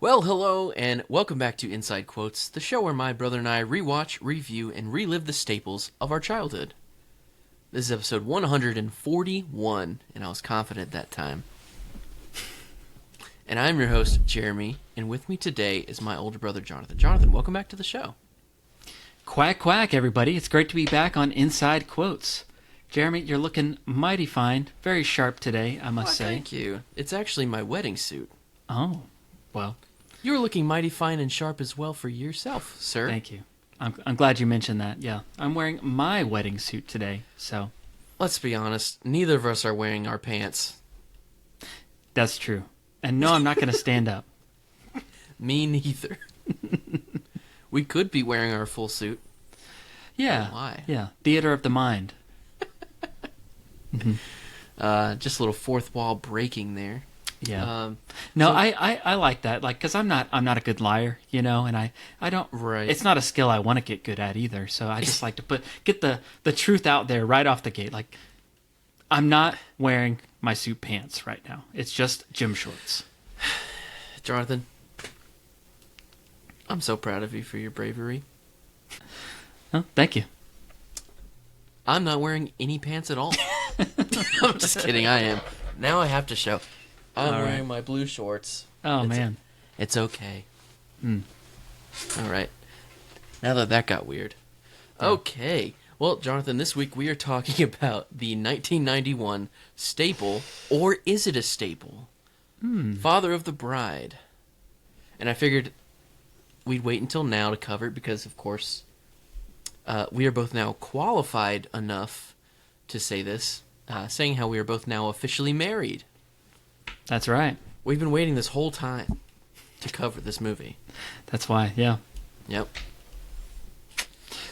Well, hello, and welcome back to Inside Quotes, the show where my brother and I rewatch, review, and relive the staples of our childhood. This is episode 141, and I was confident that time. And I'm your host, Jeremy, and with me today is my older brother, Jonathan. Jonathan, welcome back to the show. Quack, quack, everybody. It's great to be back on Inside Quotes. Jeremy, you're looking mighty fine. Very sharp today, I must say. Thank you. It's actually my wedding suit. Oh, well, You're looking mighty fine and sharp as well for yourself, sir. thank you. I'm glad you mentioned that, yeah. I'm wearing my wedding suit today, so Let's be honest, neither of us are wearing our pants. that's true. And no, I'm not going to stand up. Me neither. We could be wearing our full suit. Yeah, Oh, why? yeah. Theater of the mind. Just a little fourth wall breaking there. Yeah. So- I like that, like, because I'm not a good liar, you know, and I don't. Right. It's not a skill I want to get good at either. So I just like to get the truth out there right off the gate. Like, I'm not wearing my suit pants right now. It's just gym shorts. Jonathan, I'm so proud of you for your bravery. Oh, thank you. I'm not wearing any pants at all. I'm just kidding, I am. Now I have to show. I'm All right. wearing my blue shorts. Oh It's- man. It's okay. Hmm. All right. Now that got weird. Okay. Well, Jonathan, this week we are talking about the 1991 staple, or is it a staple? Father of the Bride. And I figured we'd wait until now to cover it because, of course, we are both now qualified enough to say this, saying how we are both now officially married. That's right. We've been waiting this whole time to cover this movie. That's why. Yeah. Yep.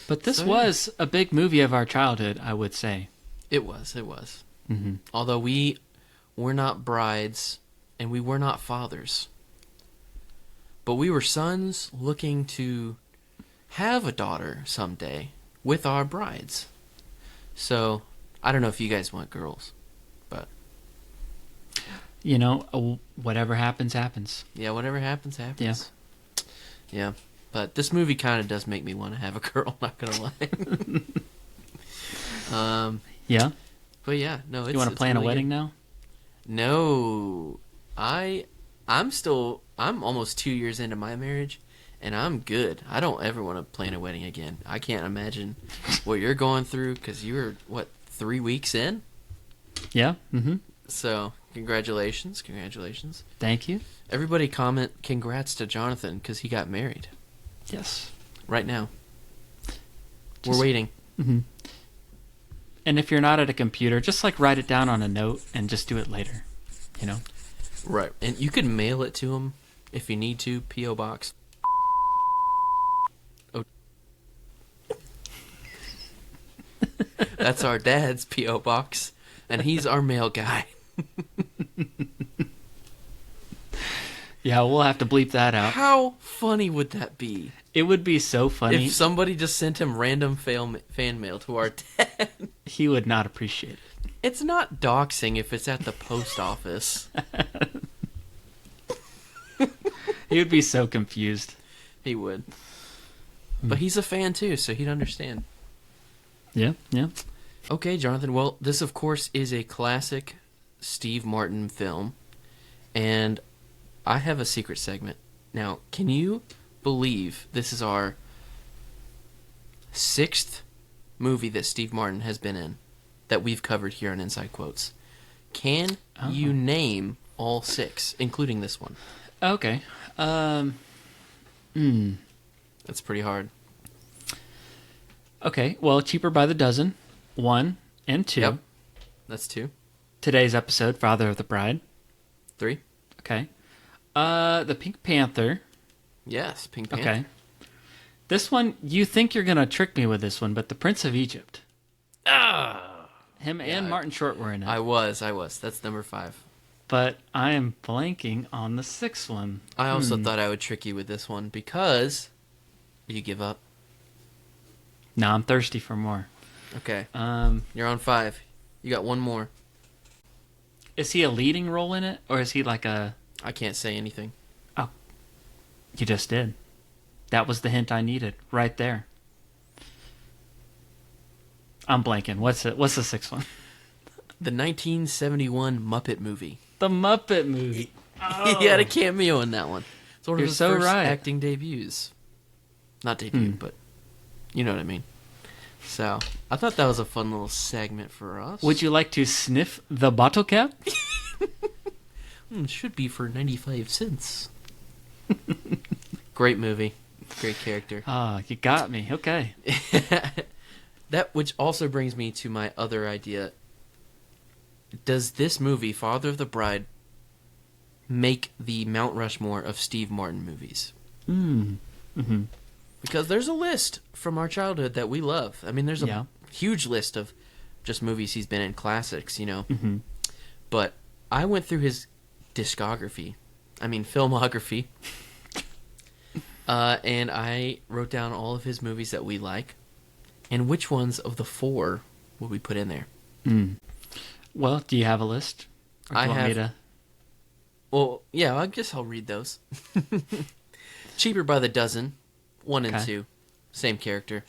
But this So, yeah. was a big movie of our childhood, I would say. It was. Mm-hmm. Although we were not brides and we were not fathers. But we were sons looking to have a daughter someday with our brides. So, I don't know if you guys want girls, but You know, whatever happens, happens. yeah, whatever happens, happens. Yeah. But this movie kind of does make me want to have a girl, not gonna lie. Yeah. But yeah, no, it's You want to it's plan a really wedding good. now? No, I'm almost 2 years into my marriage, and I'm good. I don't ever want to plan a wedding again. I can't imagine what you're going through because you're 3 weeks in. Yeah. Mm-hmm. So congratulations. Thank you. Everybody comment congrats to Jonathan because he got married Yes. right now. We're Just- waiting. Mm-hmm. And if you're not at a computer, just like write it down on a note and just do it later. You know. Right, and you can mail it to him if you need to. P.O. Box. Oh. That's our dad's P.O. Box, and he's our mail guy. Yeah, we'll have to bleep that out. How funny would that be It would be so funny. if somebody just sent him random fan mail to our dad? He would not appreciate it. It's not doxing if it's at the post office. He would be so confused. He would. But he's a fan too, so he'd understand. Yeah, yeah. Okay, Jonathan. Well, this, of course, is a classic Steve Martin film. And I have a secret segment. Now, can you believe this is our 6th movie that Steve Martin has been in that we've covered here on Inside Quotes? Can you name all 6, including this one? Okay. That's pretty hard. Okay, well, Cheaper by the Dozen, 1 and 2. Yep. That's 2. Today's episode, Father of the Bride. 3. Okay. The Pink Panther. Yes, Pink Panther. Okay. This one, you think you're going to trick me with this one, but The Prince of Egypt. Ah! Him and Martin Short were in it. I was. That's number 5. But I am blanking on the 6th one. I also thought I would trick you with this one because you give up. No, I'm thirsty for more. Okay. Um, You're on 5. You got one more. Is he a leading role in it, or is he like a... I can't say anything. Oh. You just did. That was the hint I needed right there. I'm blanking. What's the sixth one? The 1971 Muppet movie. The Muppet movie. Oh. He had a cameo in that one. It's one of You're his so first right. acting debuts. Not debut, but you know what I mean. So, I thought that was a fun little segment for us. Would you like to sniff the bottle cap? Should be for 95 cents. Great movie. Great character. Ah, you got me. Okay. That, which also brings me to my other idea. Does this movie, Father of the Bride, make the Mount Rushmore of Steve Martin movies? Mm-hmm. Because there's a list from our childhood that we love. I mean, there's a huge list of just movies he's been in, classics, you know. Mm-hmm. But I went through his discography. I mean, filmography. And I wrote down all of his movies that we like. And which ones of the 4 would we put in there? Well, do you have a list? Or do you want me to... Well, yeah, I guess I'll read those. Cheaper by the Dozen, 1 and 2. Same character.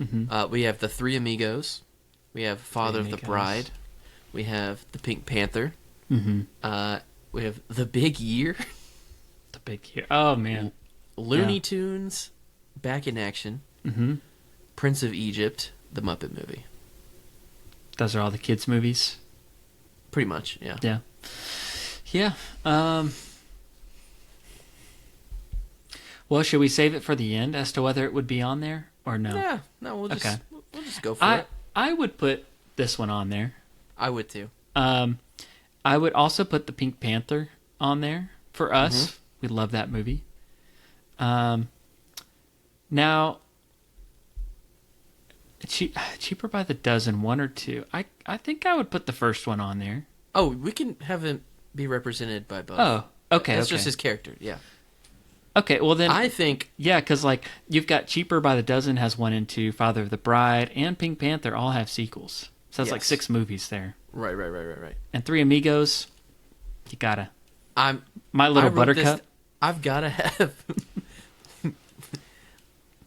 Mm-hmm. We have The Three Amigos. We have Father of the Bride. We have The Pink Panther. Mm-hmm. We have The Big Year. The Big Year. Oh, man. Looney Tunes, Back in Action. Mm-hmm. Prince of Egypt, the Muppet movie. Those are all the kids' movies? Pretty much, yeah. Yeah. Yeah. Well, should we save it for the end as to whether it would be on there or no? Yeah, no, we'll just go for it. I would put this one on there. I would too. I would also put the Pink Panther on there for us. Mm-hmm. We love that movie. Now, Cheaper by the Dozen, 1 or 2. I think I would put the first one on there. Oh, we can have him be represented by both. Oh, okay. That's just his character, yeah. Okay, well then... I think... Yeah, because like, you've got Cheaper by the Dozen has 1 and 2, Father of the Bride, and Pink Panther all have sequels. So that's like 6 movies there. Right. And Three Amigos, you gotta... My Little I wrote Buttercup. I've gotta have...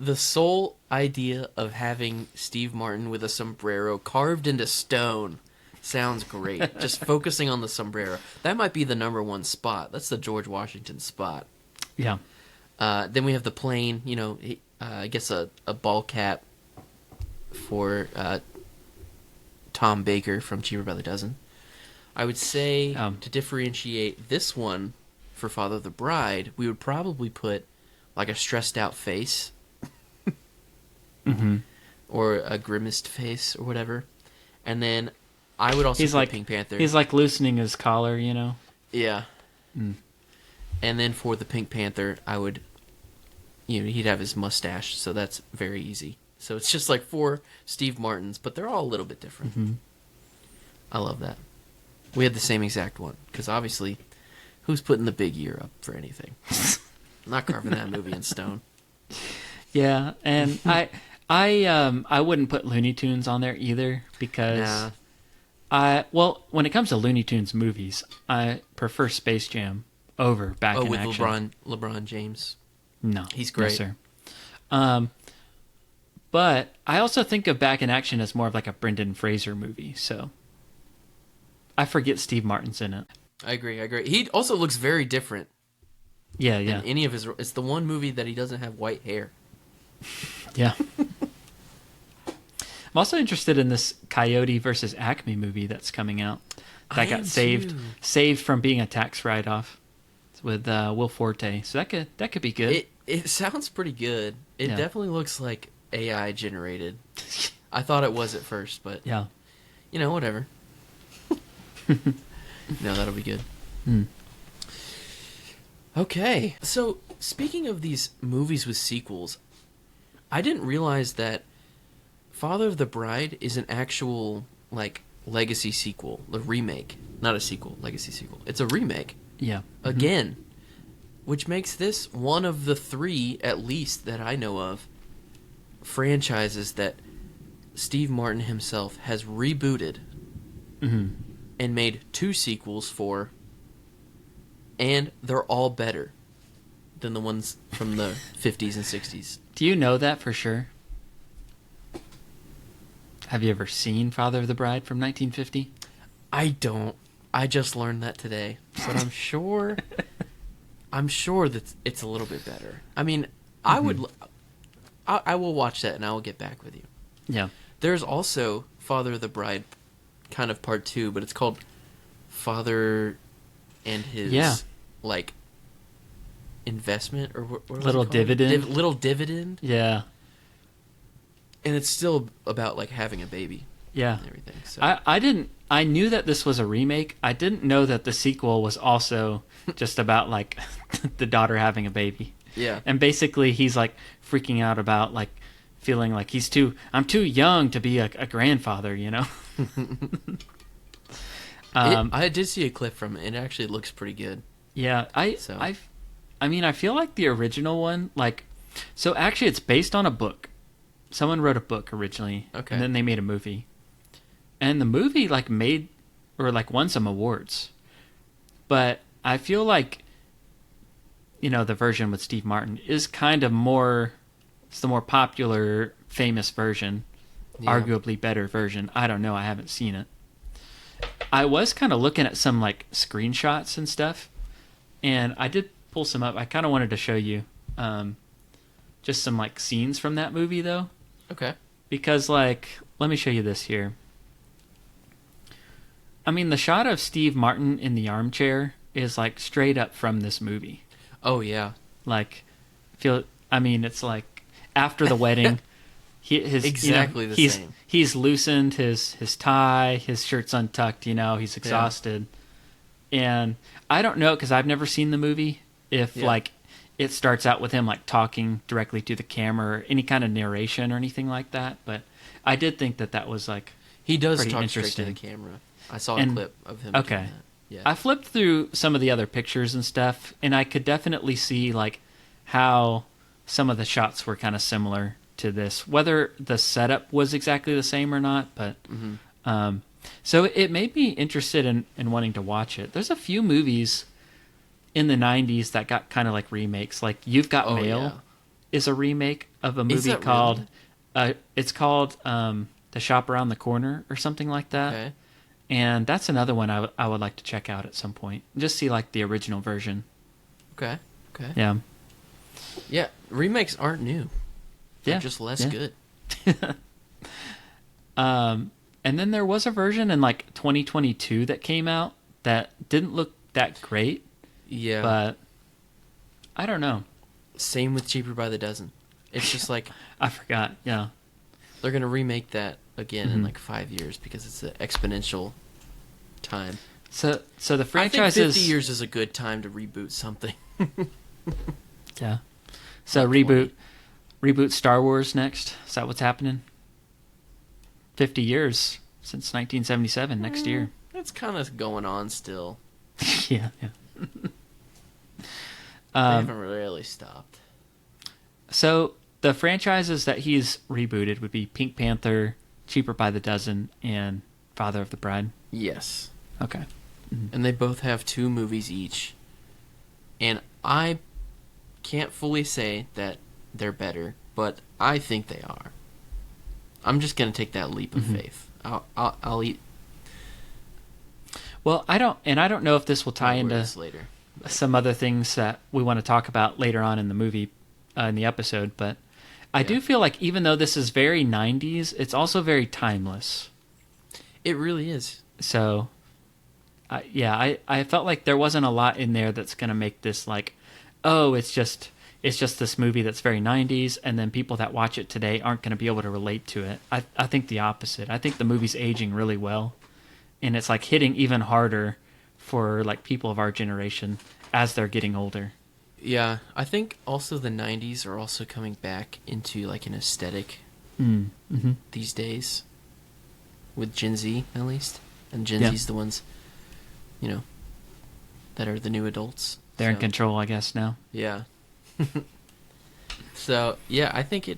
The sole idea of having Steve Martin with a sombrero carved into stone sounds great. Just focusing on the sombrero. That might be the number 1 spot. That's the George Washington spot. Yeah. Then we have the plane, you know, I guess a ball cap for Tom Baker from Cheaper by the Dozen. I would say to differentiate this one for Father of the Bride, we would probably put like a stressed out face. Mm-hmm. Or a grimaced face or whatever. And then I would also put Pink Panther. He's like loosening his collar, you know? Yeah. And then for the Pink Panther, I would, you know, he'd have his mustache, so that's very easy. So it's just like 4 Steve Martins, but they're all a little bit different. Mm-hmm. I love that. We had the same exact one, because obviously, who's putting the Big Year up for anything? I'm not carving that movie in stone. Yeah, and I wouldn't put Looney Tunes on there either because when it comes to Looney Tunes movies, I prefer Space Jam over Back in Action. Oh, with LeBron James. No, he's great. No, sir. But I also think of Back in Action as more of like a Brendan Fraser movie, so I forget Steve Martin's in it. I agree. He also looks very different. Yeah. In any of his, it's the one movie that he doesn't have white hair. Yeah. I'm also interested in this Coyote versus Acme movie that's coming out. That got saved from being a tax write-off. It's with Will Forte. So that could be good. It sounds pretty good. It definitely looks like AI generated. I thought it was at first, but yeah, you know, whatever. No, that'll be good. Okay, so speaking of these movies with sequels, I didn't realize that Father of the Bride is an actual, like, legacy sequel, a remake. Not a sequel, legacy sequel. It's a remake. Yeah. Again, which makes this one of the 3, at least, that I know of, franchises that Steve Martin himself has rebooted and made 2 sequels for, and they're all better than the ones from the 50s and 60s. Do you know that for sure? Have you ever seen Father of the Bride from 1950? I don't. I just learned that today, but I'm sure. I'm sure that it's a little bit better. I mean, I will watch that and I will get back with you. Yeah. There's also Father of the Bride, kind of part 2, but it's called Father and his like investment or what was Little it called? dividend. Little dividend. Yeah. And it's still about like having a baby. Yeah. And everything. So I knew that this was a remake. I didn't know that the sequel was also just about like the daughter having a baby. Yeah. And basically he's like freaking out about like feeling like I'm too young to be a grandfather, you know? I did see a clip from it. It actually looks pretty good. Yeah. I feel like the original one, like, so actually it's based on a book. Someone wrote a book originally, Okay. and then they made a movie. And the movie like won some awards. But I feel like, you know, the version with Steve Martin is kind of it's the more popular, famous version, arguably better version. I don't know, I haven't seen it. I was kind of looking at some like screenshots and stuff, and I did pull some up. I kind of wanted to show you just some like scenes from that movie though. Okay. Because, like, let me show you this here. I mean, the shot of Steve Martin in the armchair is, like, straight up from this movie. Oh, yeah. Like, it's like, after the wedding, exactly the same. He's loosened his tie, his shirt's untucked, you know, he's exhausted. Yeah. And I don't know, because I've never seen the movie, if, like, it starts out with him like talking directly to the camera or any kind of narration or anything like that. But I did think that was like he does pretty talk straight interesting to the camera. I saw a clip of him. Okay. Doing that. Yeah. I flipped through some of the other pictures and stuff, and I could definitely see like how some of the shots were kind of similar to this. Whether the setup was exactly the same or not, but so it made me interested in wanting to watch it. There's a few movies in the 90s that got kind of like remakes. Like You've Got Mail is a remake of a movie called it's called The Shop Around the Corner or something like that. Okay. And that's another one I would like to check out at some point. Just see like the original version. Okay. Yeah. Yeah, remakes aren't new. They're just less good. And then there was a version in like 2022 that came out that didn't look that great. Yeah. But I don't know. Same with Cheaper by the Dozen. It's just like I forgot. Yeah. They're going to remake that again in like 5 years because it's an exponential time. So the franchise I think 50 years is a good time to reboot something. Yeah. So reboot Star Wars next. Is that what's happening? 50 years since 1977 next year. It's kind of going on still. Yeah. They haven't really stopped. So the franchises that he's rebooted would be Pink Panther, Cheaper by the Dozen, and Father of the Bride. Yes. Okay. Mm-hmm. And they both have 2 movies each. And I can't fully say that they're better, but I think they are. I'm just going to take that leap of faith. I'll eat. Well, I don't know if this will tie into later. some other things that we want to talk about later on in the movie, in the episode, but I do feel like even though this is very 90s, it's also very timeless. It really is. So, I felt like there wasn't a lot in there that's going to make this like, oh, it's just this movie that's very 90s, and then people that watch it today aren't going to be able to relate to it. I think the opposite. I think the movie's aging really well, and it's like hitting even harder for like people of our generation as they're getting older. Yeah, I think also the 90s are also coming back into like an aesthetic these days, with Gen Z at least, and Gen Z's the ones, you know, that are the new adults. They're in control, I guess, now. Yeah. So yeah, I think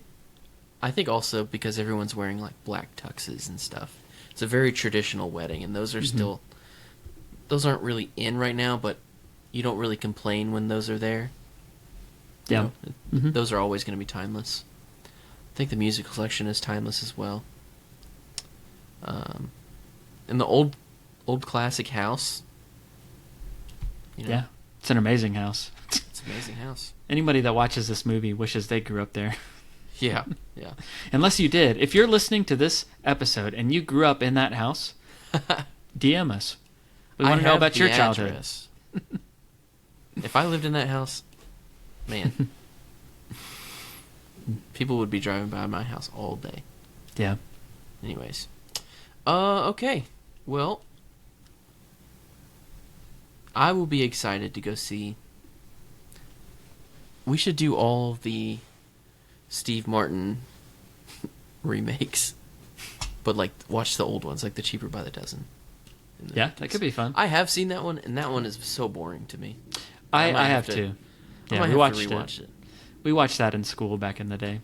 also because everyone's wearing like black tuxes and stuff, it's a very traditional wedding, and those are still, those aren't really in right now, but you don't really complain when those are there. Yeah. Those are always going to be timeless. I think the music collection is timeless as well. And the old classic house. Yeah, it's an amazing house. It's an amazing house. Anybody that watches this movie wishes they grew up there. Yeah. Unless you did. If you're listening to this episode and you grew up in that house, DM us. We want to know about your childhood. If I lived in that house, man, people would be driving by my house all day. Yeah. Anyways. Okay. Well, I will be excited to go see. We should do all the Steve Martin remakes, but like watch the old ones, like the Cheaper by the Dozen. Yeah, that could be fun. I have seen that one, and that one is so boring to me. I have to. Yeah, we watched it. We watched that in school back in the day.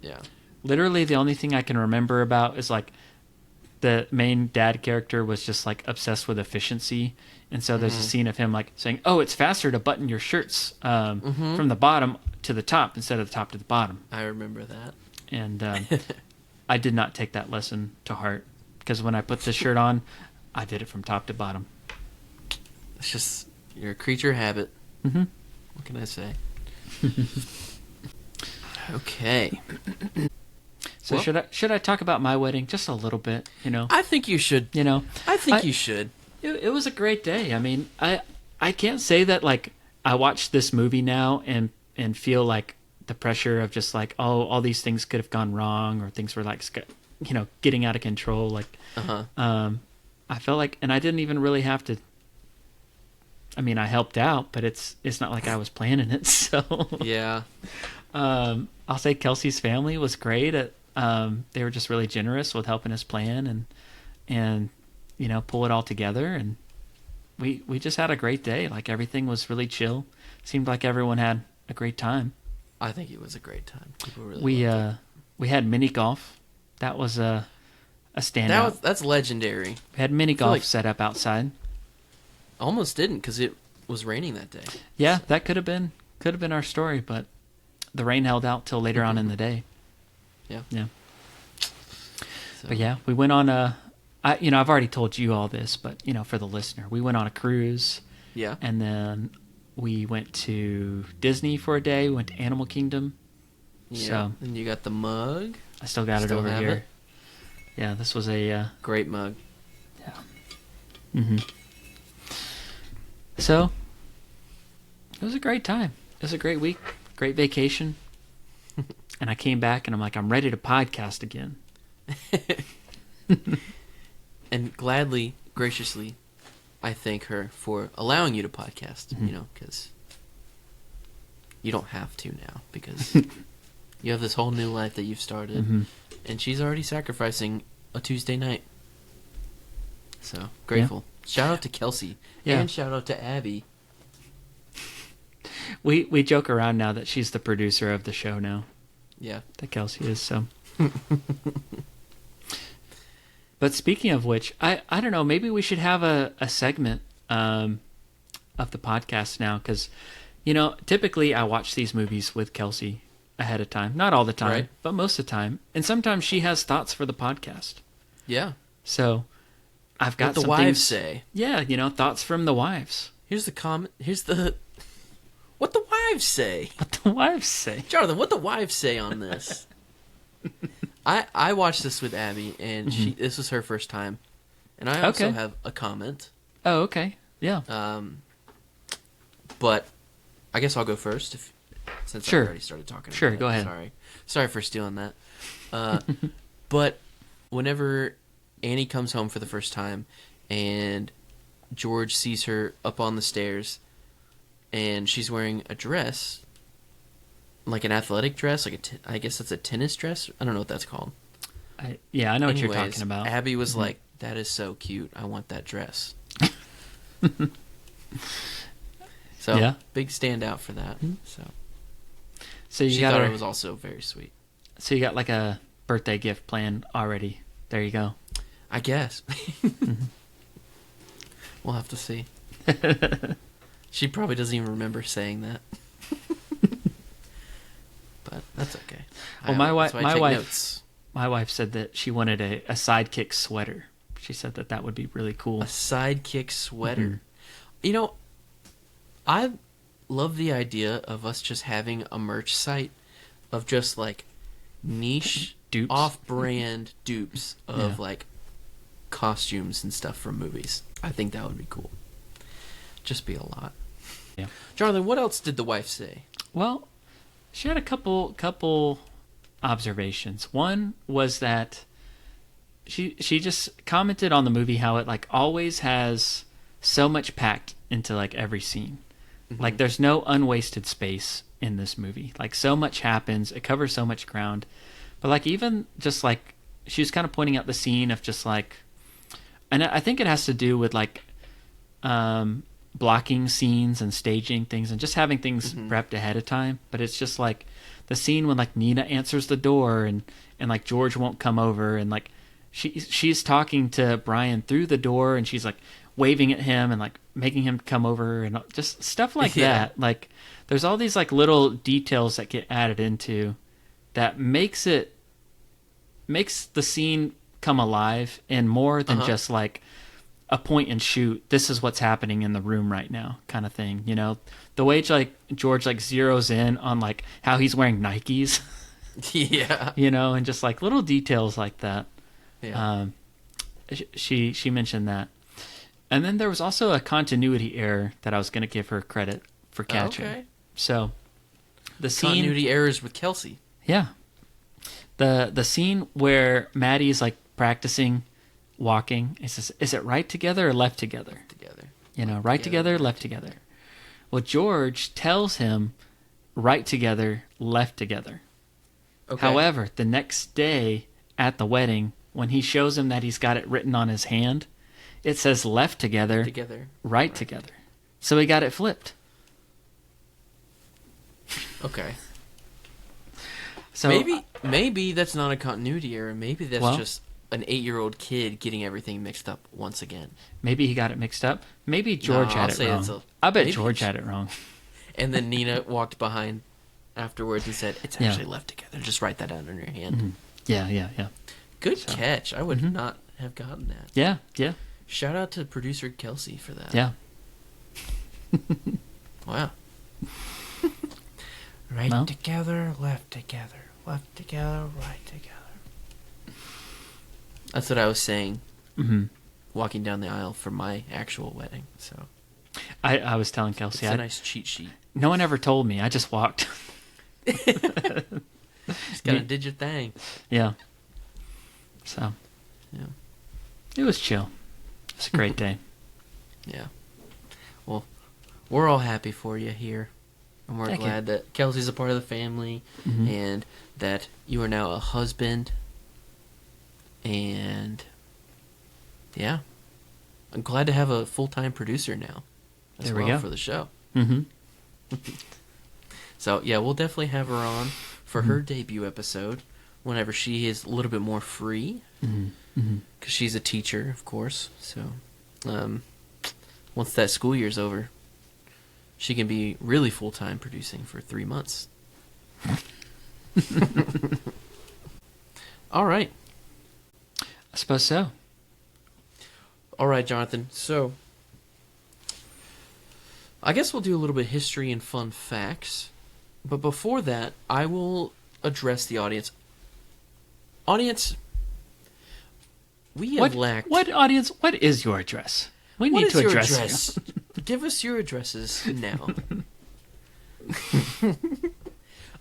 Yeah. Literally, the only thing I can remember about is like the main dad character was just like obsessed with efficiency, and so there's a scene of him like saying, "Oh, it's faster to button your shirts from the bottom to the top instead of the top to the bottom." I remember that. And I did not take that lesson to heart, because when I put this shirt on, I did it from top to bottom. It's just, you're a creature of habit. Mm-hmm. What can I say? Okay. So should I talk about my wedding just a little bit? I think you should. I think you should. It was a great day. I mean, I can't say that like I watch this movie now and feel like the pressure of just like, oh, all these things could have gone wrong, or things were like getting out of control. Like, I felt like, and I didn't even really have to. I mean, I helped out, but it's not like I was planning it. So yeah. I'll say Kelsey's family was great. They were just really generous with helping us plan and pull it all together, and we just had a great day. Like, everything was really chill. Seemed like everyone had a great time. I think it was a great time. People really we had mini golf. That was a standout. That's legendary. We had mini golf set up outside. Almost didn't, because it was raining that day. Yeah, that could have been our story, but the rain held out till later on in the day. Yeah. So. But yeah, we went on I've already told you all this, but for the listener, we went on a cruise. Yeah. And then we went to Disney for a day. We went to Animal Kingdom. Yeah. So, and you got the mug. I still got it over here. It? Yeah, this was a great mug. Yeah. Mm-hmm. So, it was a great time. It was a great week, great vacation. And I came back and I'm like, I'm ready to podcast again. And gladly, graciously, I thank her for allowing you to podcast, because you don't have to now, because you have this whole new life that you've started, and she's already sacrificing a Tuesday night. So, grateful. Yeah. Shout out to Kelsey, and shout out to Abby. We joke around now that she's the producer of the show now. Yeah. That Kelsey is, so. But speaking of which, I don't know, maybe we should have a segment of the podcast now, because, typically I watch these movies with Kelsey ahead of time. Not all the time, right, but most of the time. And sometimes she has thoughts for the podcast. Yeah. So I've got what the wives say. Yeah, thoughts from the wives. Here's the comment. What the wives say. What the wives say. Jonathan, what the wives say on this. I watched this with Abby, and this was her first time. And I also have a comment. Oh, okay. Yeah. But I guess I'll go first, since I already started talking about it. Go ahead. Sorry for stealing that. But whenever Annie comes home for the first time, and George sees her up on the stairs, and she's wearing a dress, like an athletic dress, I guess that's a tennis dress. I don't know what that's called. I know what you're talking about. Abby was like, "That is so cute. I want that dress." So big standout for that. So she thought it was also very sweet. So you got like a birthday gift planned already. There you go. I guess. We'll have to see. She probably doesn't even remember saying that. but that's okay. Well, my wife, notes. my wife said that she wanted a sidekick sweater. She said that would be really cool. A sidekick sweater. Mm-hmm. You know, I love the idea of us just having a merch site of just like niche, dupes, off-brand dupes of like costumes and stuff from movies. I think that would be cool. Just be a lot. Yeah. Jonathan, what else did the wife say? Well, she had a couple observations. One was that she just commented on the movie how it like always has so much packed into like every scene. Mm-hmm. Like there's no unwasted space in this movie. Like so much happens, it covers so much ground. But like even just like she was kind of pointing out the scene of just like, and I think it has to do with like blocking scenes and staging things and just having things prepped ahead of time. But it's just like the scene when like Nina answers the door and like George won't come over and like she's talking to Brian through the door and she's like waving at him and like making him come over and just stuff like that. Like there's all these like little details that get added into that makes the scene come alive and more than just like a point and shoot. This is what's happening in the room right now kind of thing. You know, the way like George like zeroes in on like how he's wearing Nikes. Yeah. You know, and just like little details like that. Yeah. She mentioned that. And then there was also a continuity error that I was going to give her credit for catching. Okay. So the scene, continuity errors with Kelsey. Yeah. The scene where Maddie's like practicing walking, is it right together or left together? Together. You know, right together, left together. Well, George tells him right together, left together. Okay. However, the next day at the wedding, when he shows him that he's got it written on his hand, it says left together, right together. So he got it flipped. Okay. So maybe that's not a continuity error. Maybe that's just an 8-year-old kid getting everything mixed up once again. Maybe he got it mixed up. Maybe George had it wrong. I bet George had it wrong. And then Nina walked behind afterwards and said, "It's actually left together. Just write that down on your hand." Mm-hmm. Yeah. Good catch. I would not have gotten that. Yeah. Shout out to producer Kelsey for that. Yeah. Wow. Right together, left together, right together. That's what I was saying. Mm-hmm. Walking down the aisle for my actual wedding. So, I was telling Kelsey, it's a nice cheat sheet. No one ever told me. I just walked. Just gotta did your thing. Yeah. So, yeah, it was chill. It was a great day. Yeah. Well, we're all happy for you here. And we're glad that Kelsey's a part of the family and that you are now a husband. And yeah, I'm glad to have a full-time producer now as well for the show. Mm-hmm. So yeah, we'll definitely have her on for her debut episode whenever she is a little bit more free, because she's a teacher, of course. So once that school year's over, she can be really full-time producing for 3 months. All right. I suppose so. All right, Jonathan. So, I guess we'll do a little bit of history and fun facts. But before that, I will address the audience. Audience, we have lacked... What audience? What is your address? We need to address you. Give us your addresses now.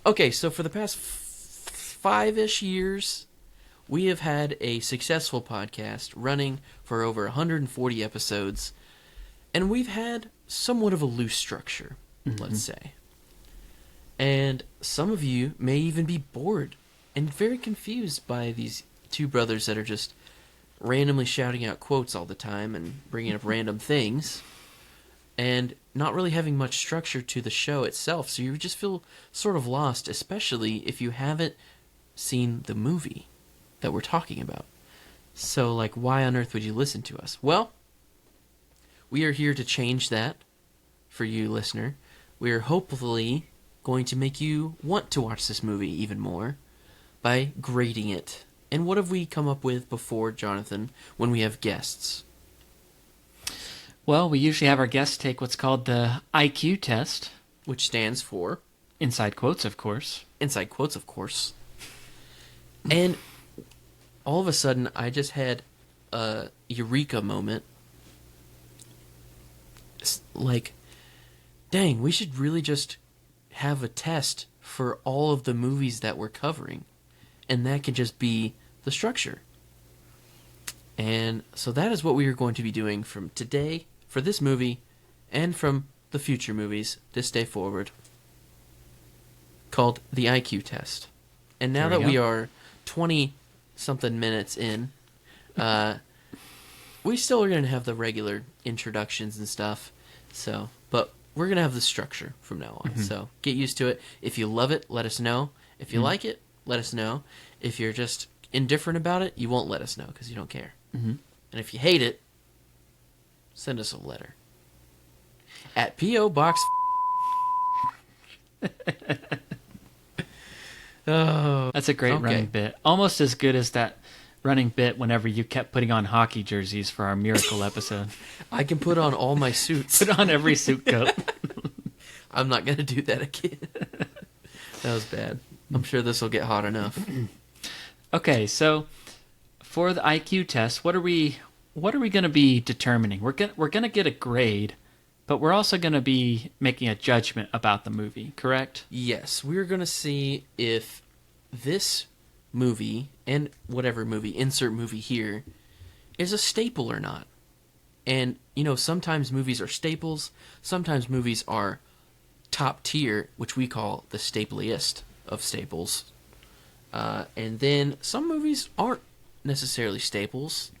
Okay, so for the past 5-ish years, we have had a successful podcast running for over 140 episodes, and we've had somewhat of a loose structure, let's say. And some of you may even be bored and very confused by these two brothers that are just randomly shouting out quotes all the time and bringing up random things and not really having much structure to the show itself. So you just feel sort of lost, especially if you haven't seen the movie that we're talking about. So, like, why on earth would you listen to us? Well, we are here to change that for you, listener. We are hopefully going to make you want to watch this movie even more by grading it. And what have we come up with before, Jonathan, when we have guests? Well, we usually have our guests take what's called the IQ test. Which stands for? Inside quotes, of course. Inside quotes, of course. And all of a sudden, I just had a eureka moment. It's like, dang, we should really just have a test for all of the movies that we're covering. And that could just be the structure. And so that is what we are going to be doing from today for this movie and from the future movies this day forward, called the IQ test. And now that we are 20-something minutes in, we still are going to have the regular introductions and stuff. So, but we're going to have the structure from now on. Mm-hmm. So get used to it. If you love it, let us know. If you like it, let us know. If you're just indifferent about it, you won't let us know because you don't care. Mm-hmm. And if you hate it, send us a letter. At P.O. Box... Oh, that's a great running bit. Almost as good as that running bit whenever you kept putting on hockey jerseys for our Miracle episode. I can put on all my suits. Put on every suit coat. I'm not going to do that again. That was bad. I'm sure this will get hot enough. Okay, so for the IQ test, what are we going to be determining? We're going to get a grade, but we're also going to be making a judgment about the movie, correct? Yes, we're going to see if this movie, and whatever movie, insert movie here, is a staple or not. And, you know, sometimes movies are staples, sometimes movies are top tier, which we call the stapliest of staples. And then some movies aren't necessarily staples,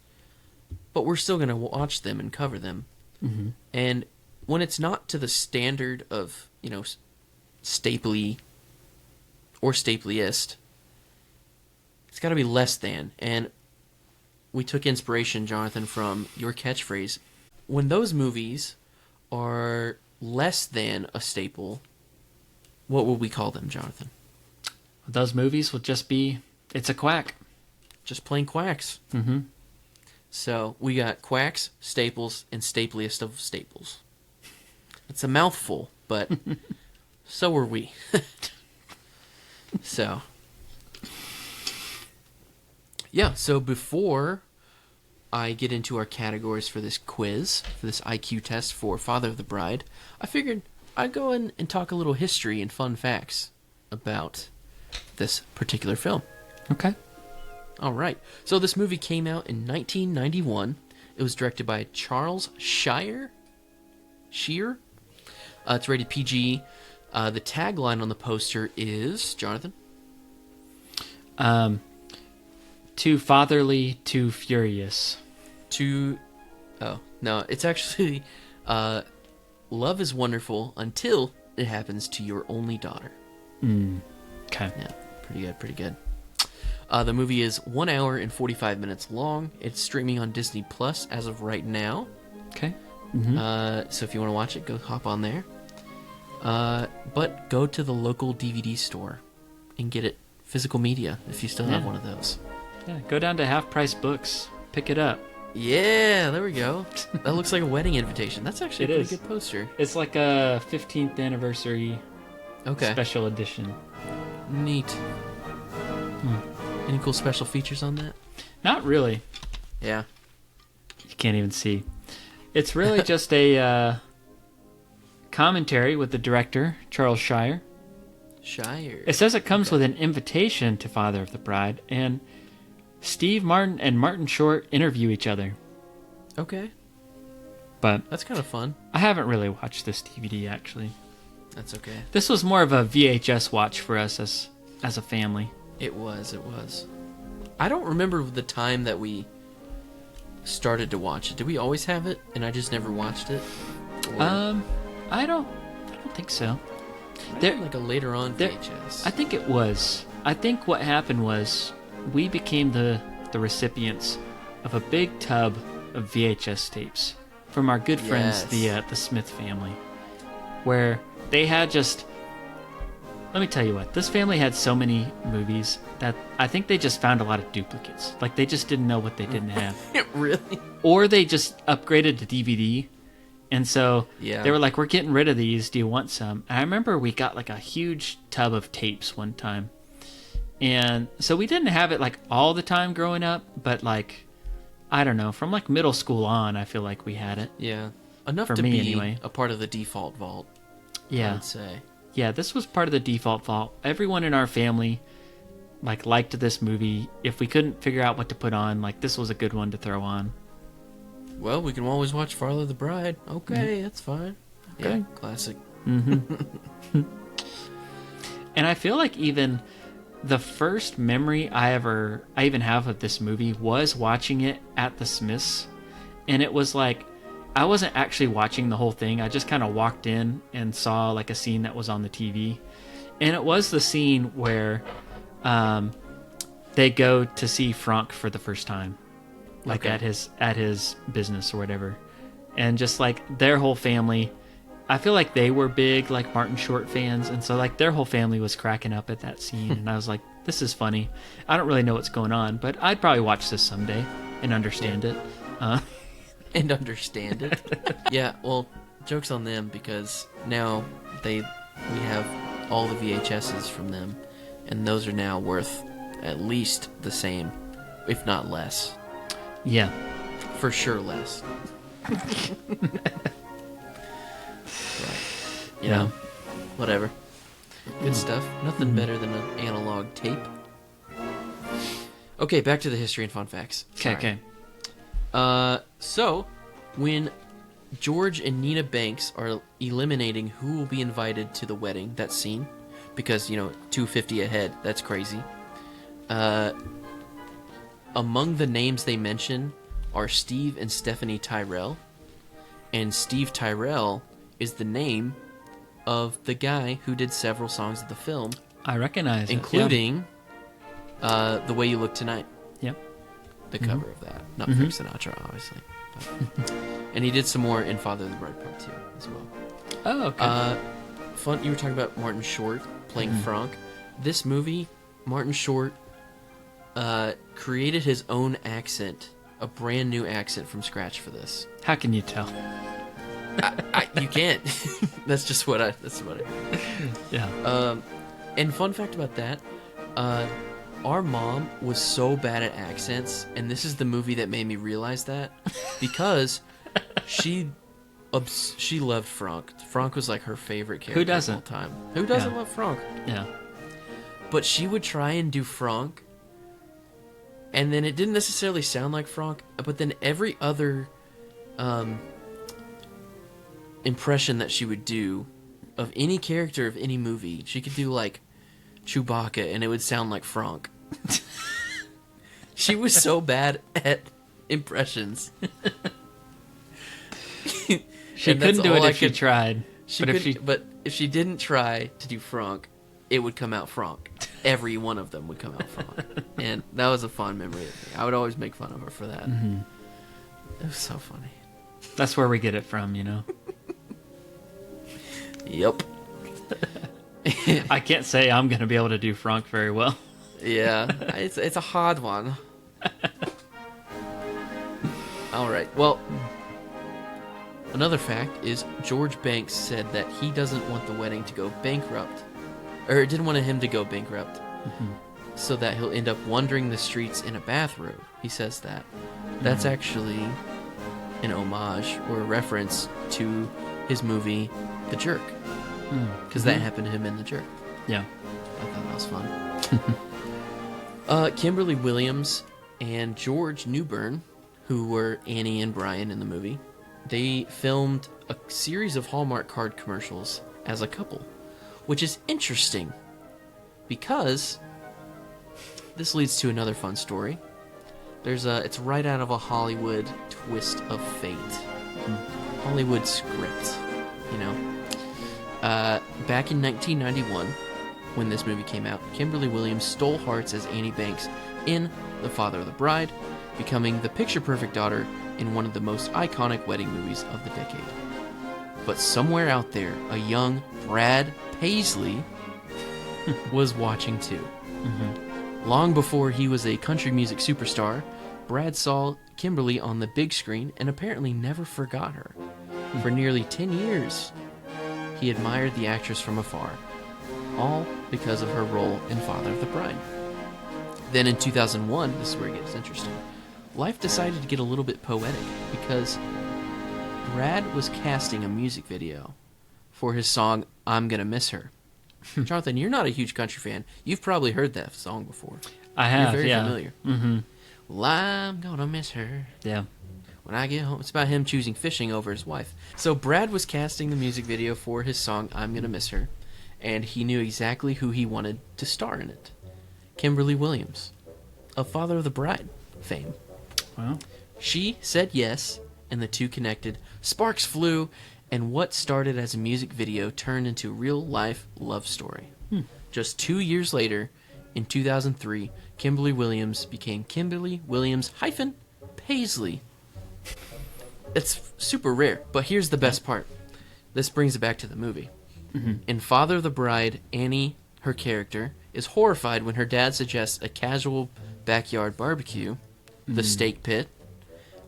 but we're still going to watch them and cover them. Mm-hmm. And when it's not to the standard of, you know, stapley or stapliest, it's got to be less than. And we took inspiration, Jonathan, from your catchphrase. When those movies are less than a staple, what will we call them, Jonathan? Those movies will just be, it's a quack. Just plain quacks. Mm-hmm. So we got quacks, staples, and stapliest of staples. It's a mouthful, but so are we. So, yeah, so before I get into our categories for this quiz, for this IQ test for Father of the Bride, I figured I'd go in and talk a little history and fun facts about this particular film. Okay. All right. So this movie came out in 1991. It was directed by Charles Shear. It's rated PG. The tagline on the poster is, Jonathan? Too fatherly, too furious. Oh, no. It's actually, love is wonderful until it happens to your only daughter. Okay. Yeah, pretty good. The movie is 1 hour and 45 minutes long. It's streaming on Disney Plus as of right now. Okay. Mm-hmm. So if you want to watch it, go hop on there. But go to the local DVD store and get it physical media if you still have one of those. Yeah, go down to Half Price Books. Pick it up. Yeah, there we go. That looks like a wedding invitation. That's actually a pretty good poster. It's like a 15th anniversary special edition. Neat. Any cool special features on that? Not really. Yeah. You can't even see. It's really just a commentary with the director, Charles Shear. It says it comes with an invitation to Father of the Bride, and Steve Martin and Martin Short interview each other. Okay. But that's kind of fun. I haven't really watched this DVD, actually. That's okay. This was more of a VHS watch for us as a family. It was. I don't remember the time that we started to watch it. Did we always have it and I just never watched it? Or... I don't think so. There, like a later on VHS. I think it was. I think what happened was we became the recipients of a big tub of VHS tapes from our good friends, the Smith family, where they had just let me tell you what. This family had so many movies that I think they just found a lot of duplicates. Like, they just didn't know what they didn't have. Really? Or they just upgraded to DVD. And so Yeah. they were like, we're getting rid of these. Do you want some? And I remember we got like a huge tub of tapes one time. And so we didn't have it like all the time growing up, but like, I don't know, from like middle school on, I feel like we had it. Yeah. Enough For to me, be anyway. a part of the default vault, I Yeah. would say. Yeah, this was part of the default vault. Everyone in our family like liked this movie. If we couldn't figure out what to put on, like this was a good one to throw on. Well, we can always watch Father the Bride. Okay, that's fine. Okay. Yeah, classic. And I feel like even the first memory I even have of this movie was watching it at the Smiths. And it was like, I wasn't actually watching the whole thing. I just kind of walked in and saw like a scene that was on the TV. And it was the scene where they go to see Franck for the first time. Like Okay. at his business or whatever. And just like their whole family, I feel like they were big like Martin Short fans, and so like their whole family was cracking up at that scene, and I was like, this is funny. I don't really know what's going on, but I'd probably watch this someday and understand it. And understand it. Yeah, well, joke's on them because now we have all the VHSs from them, and those are now worth at least the same, if not less. Yeah. For sure less. Right. You know, whatever. Good stuff. Nothing better than an analog tape. Okay, back to the history and fun facts. Okay. So, when George and Nina Banks are eliminating who will be invited to the wedding, that scene, because, you know, $250 a head, that's crazy. Among the names they mention are Steve and Stephanie Tyrell, and Steve Tyrell is the name of the guy who did several songs of the film, I recognize it. including The Way You Look Tonight. Yep. The cover of that. Not Frank Sinatra, obviously. But. And he did some more in Father of the Bride Part 2 as well. Oh, okay. Fun. You were talking about Martin Short playing Franck. This movie, Martin Short created his own accent, a brand new accent from scratch for this. How can you tell? You can't. That's just what I heard. Yeah. And fun fact about that, our mom was so bad at accents, and this is the movie that made me realize that, because she loved Franck. Franck was like her favorite character Who doesn't? of all time. Who doesn't Yeah. love Franck? Yeah. But she would try and do Franck, and then it didn't necessarily sound like Franck, but then every other impression that she would do of any character of any movie, she could do like Chewbacca, and it would sound like Franck. She was so bad at impressions. She couldn't do it if she tried. But if she didn't try to do Franck, it would come out Franck. Every one of them would come out Franck. And that was a fond memory of me. I would always make fun of her for that. Mm-hmm. It was so funny. That's where we get it from, you know? Yep. I can't say I'm going to be able to do Franck very well. Yeah, it's a hard one. All right. Well, another fact is George Banks said that he doesn't want the wedding to go bankrupt, or didn't want him to go bankrupt, so that he'll end up wandering the streets in a bathrobe. He says that. That's actually an homage or a reference to his movie The Jerk, because that happened to him in The Jerk. Yeah. I thought that was fun. Kimberly Williams and George Newbern, who were Annie and Brian in the movie, they filmed a series of Hallmark card commercials as a couple, which is interesting because this leads to another fun story. It's right out of a Hollywood twist of fate. Hollywood script, you know. Back in 1991, when this movie came out, Kimberly Williams stole hearts as Annie Banks in The Father of the Bride, becoming the picture-perfect daughter in one of the most iconic wedding movies of the decade. But somewhere out there, a young Brad Paisley was watching too. Long before he was a country music superstar, Brad saw Kimberly on the big screen and apparently never forgot her. For nearly 10 years, he admired the actress from afar, all because of her role in Father of the Bride. Then in 2001, this is where it gets interesting, life decided to get a little bit poetic because Brad was casting a music video for his song, I'm Gonna Miss Her. Jonathan, you're not a huge country fan. You've probably heard that song before. I have, You're very yeah. familiar. Mm-hmm. Well, I'm gonna miss her. Yeah. When I get home, it's about him choosing fishing over his wife. So Brad was casting the music video for his song, I'm Gonna Miss Her, and he knew exactly who he wanted to star in it. Kimberly Williams, of Father of the Bride fame. Well, She said yes, and the two connected. Sparks flew, and what started as a music video turned into a real-life love story. Just 2 years later, in 2003, Kimberly Williams became Kimberly Williams-Paisley. It's super rare, but here's the best part. This brings it back to the movie. In Father of the Bride, Annie, her character, is horrified when her dad suggests a casual backyard barbecue, the steak pit,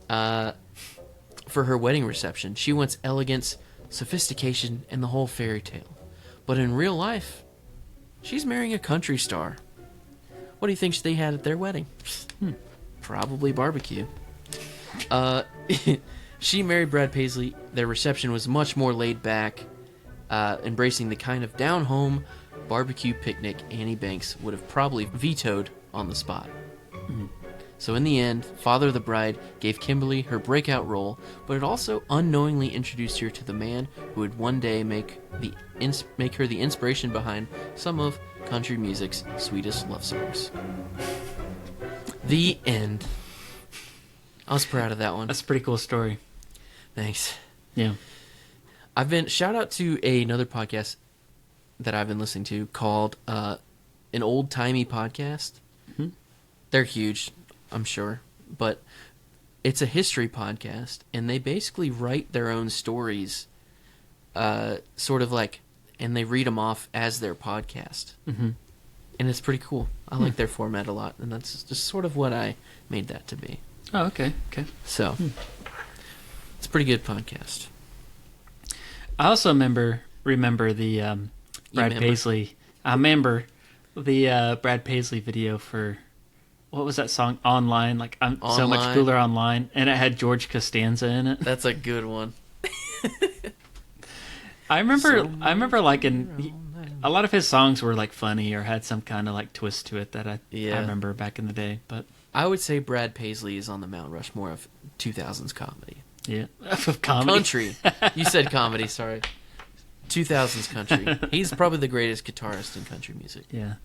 for her wedding reception. She wants elegance, sophistication, and the whole fairy tale. But in real life, she's marrying a country star. What do you think they had at their wedding? Probably barbecue. She married Brad Paisley. Their reception was much more laid back, embracing the kind of down-home barbecue picnic Annie Banks would have probably vetoed on the spot. So in the end, Father of the Bride gave Kimberly her breakout role, but it also unknowingly introduced her to the man who would one day make her the inspiration behind some of country music's sweetest love songs. The end. I was proud of that one. that's a pretty cool story. Thanks. Yeah. Shout out to another podcast that I've been listening to called An Old Timey Podcast. They're huge, I'm sure, but it's a history podcast, and they basically write their own stories, sort of like, and they read them off as their podcast. And it's pretty cool. I like their format a lot, and that's just sort of what I made that to be. Oh, okay. Okay. So, it's a pretty good podcast. I also remember the Brad remember? Paisley. I remember the Brad Paisley video for what was that song? Online, like I'm so much Online. cooler online, and it had George Costanza in it. That's a good one. I remember liking a lot of his songs were like funny or had some kind of like twist to it that I remember back in the day. But I would say Brad Paisley is on the Mount Rushmore of 2000s comedy. yeah, of comedy. Country. You said comedy, sorry. 2000s country. He's probably the greatest guitarist in country music. Yeah.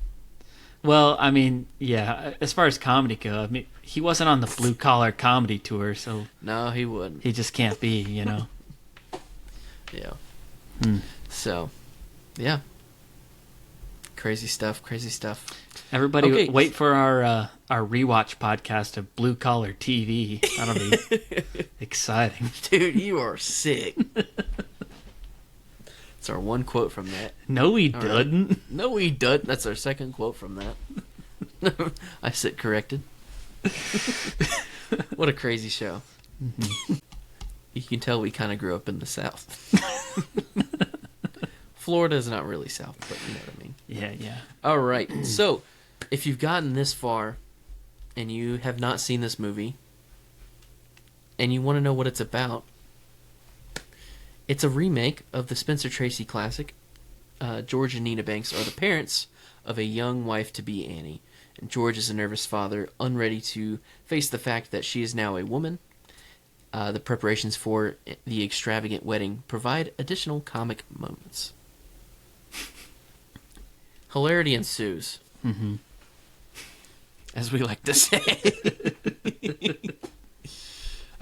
Well, I mean, yeah. As far as comedy go, I mean, he wasn't on the blue collar comedy tour, so No, he wouldn't. he just can't be, you know. Yeah. So, yeah. Crazy stuff. Everybody, Okay. wait for our rewatch podcast of Blue Collar TV. That'll be exciting. Dude, you are sick. It's our one quote from that. No, he All right. didn't. No, he doesn't. That's our second quote from that. I sit corrected. What a crazy show. You can tell we kind of grew up in the South. Florida's not really South, but you know what I mean. Yeah. All right. So, if you've gotten this far and you have not seen this movie and you want to know what it's about, it's a remake of the Spencer Tracy classic. George and Nina Banks are the parents of a young wife-to-be, Annie. And George is a nervous father, unready to face the fact that she is now a woman. The preparations for the extravagant wedding provide additional comic moments. Hilarity ensues. As we like to say.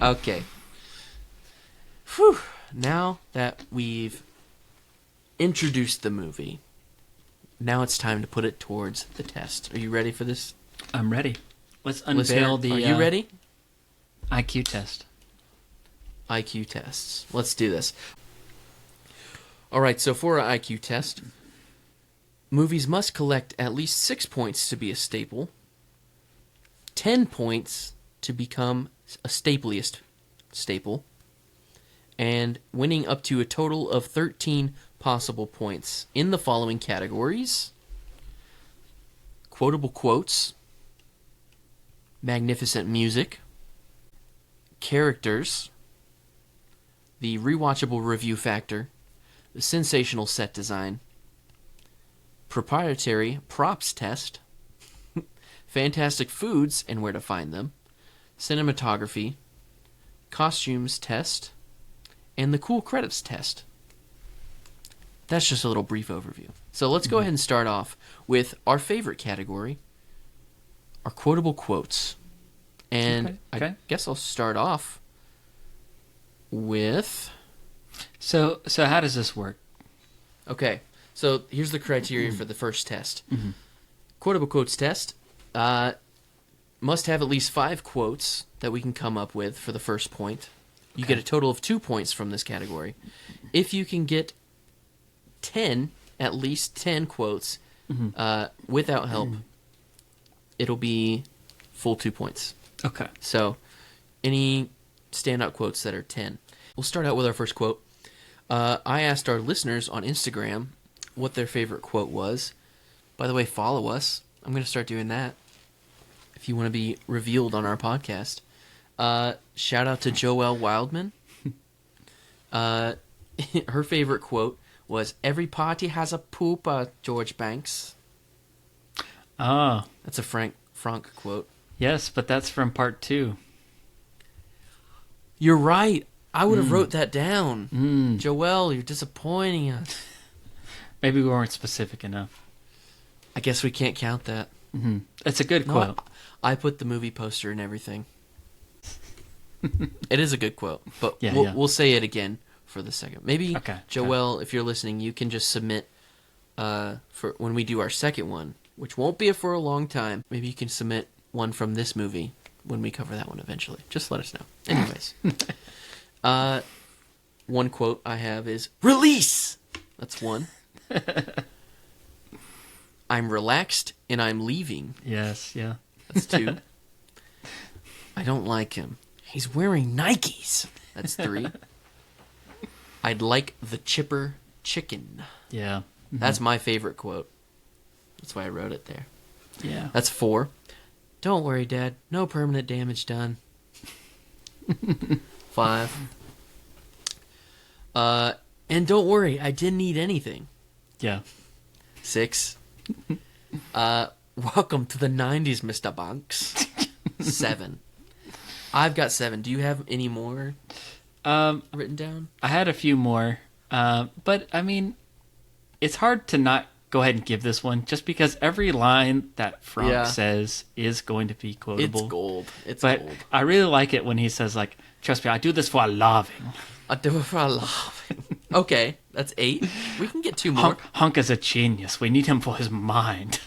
Okay. Whew. Now that we've introduced the movie, now it's time to put it towards the test. Are you ready for this? I'm ready. Let's Listener, unveil the are you ready? IQ test. IQ tests. Let's do this. All right, so for our IQ test, Movies must collect at least 6 points to be a staple, 10 points to become a stapliest staple, and winning up to a total of 13 possible points in the following categories: quotable quotes, magnificent music, characters, the rewatchable review factor, the sensational set design, proprietary props test, fantastic foods and where to find them, cinematography, costumes test, and the cool credits test. That's just a little brief overview. So let's go ahead and start off with our favorite category, our quotable quotes. And Okay. I guess I'll start off with... So how does this work? Okay, so here's the criteria for the first test. Quotable quotes test must have at least 5 quotes that we can come up with for the first point. You get a total of 2 points from this category. If you can get at least 10 quotes without help, it'll be full 2 points. Okay. So any standout quotes that are 10. We'll start out with our first quote. I asked our listeners on Instagram what their favorite quote was. By the way, follow us. I'm going to start doing that if you want to be revealed on our podcast. Shout out to Joelle Wildman. Her favorite quote was, "Every party has a pooper, George Banks." Oh. That's a Frank quote. Yes, but that's from part 2. You're right. I would have wrote that down. Joelle, you're disappointing us. Maybe we weren't specific enough. I guess we can't count that. It's a good No, quote. I put the movie poster and everything. It is a good quote, but Yeah, we'll say it again for the second. Maybe, Okay, Joelle, if you're listening, you can just submit for when we do our second one, which won't be for a long time. Maybe you can submit one from this movie when we cover that one eventually. Just let us know. Anyways. One quote I have is, "Release!" That's one. "I'm relaxed and I'm leaving." Yes, yeah. That's 2. "I don't like him. He's wearing Nikes." That's 3. "I'd like the chipper chicken." Yeah. That's my favorite quote. That's why I wrote it there. Yeah. That's 4. "Don't worry, Dad. No permanent damage done." 5. "And don't worry, I didn't eat anything." Yeah. 6. "Welcome to the 90s, Mr. Banks." 7. I've got 7. Do you have any more written down? I had a few more, but I mean, it's hard to not go ahead and give this one just because every line that Frank says is going to be quotable. It's gold. It's but gold. I really like it when he says, like, "Trust me, I do this for a loving." I do it for a laughing. Okay, that's 8. We can get 2 more. Hunk is a genius. We need him for his mind.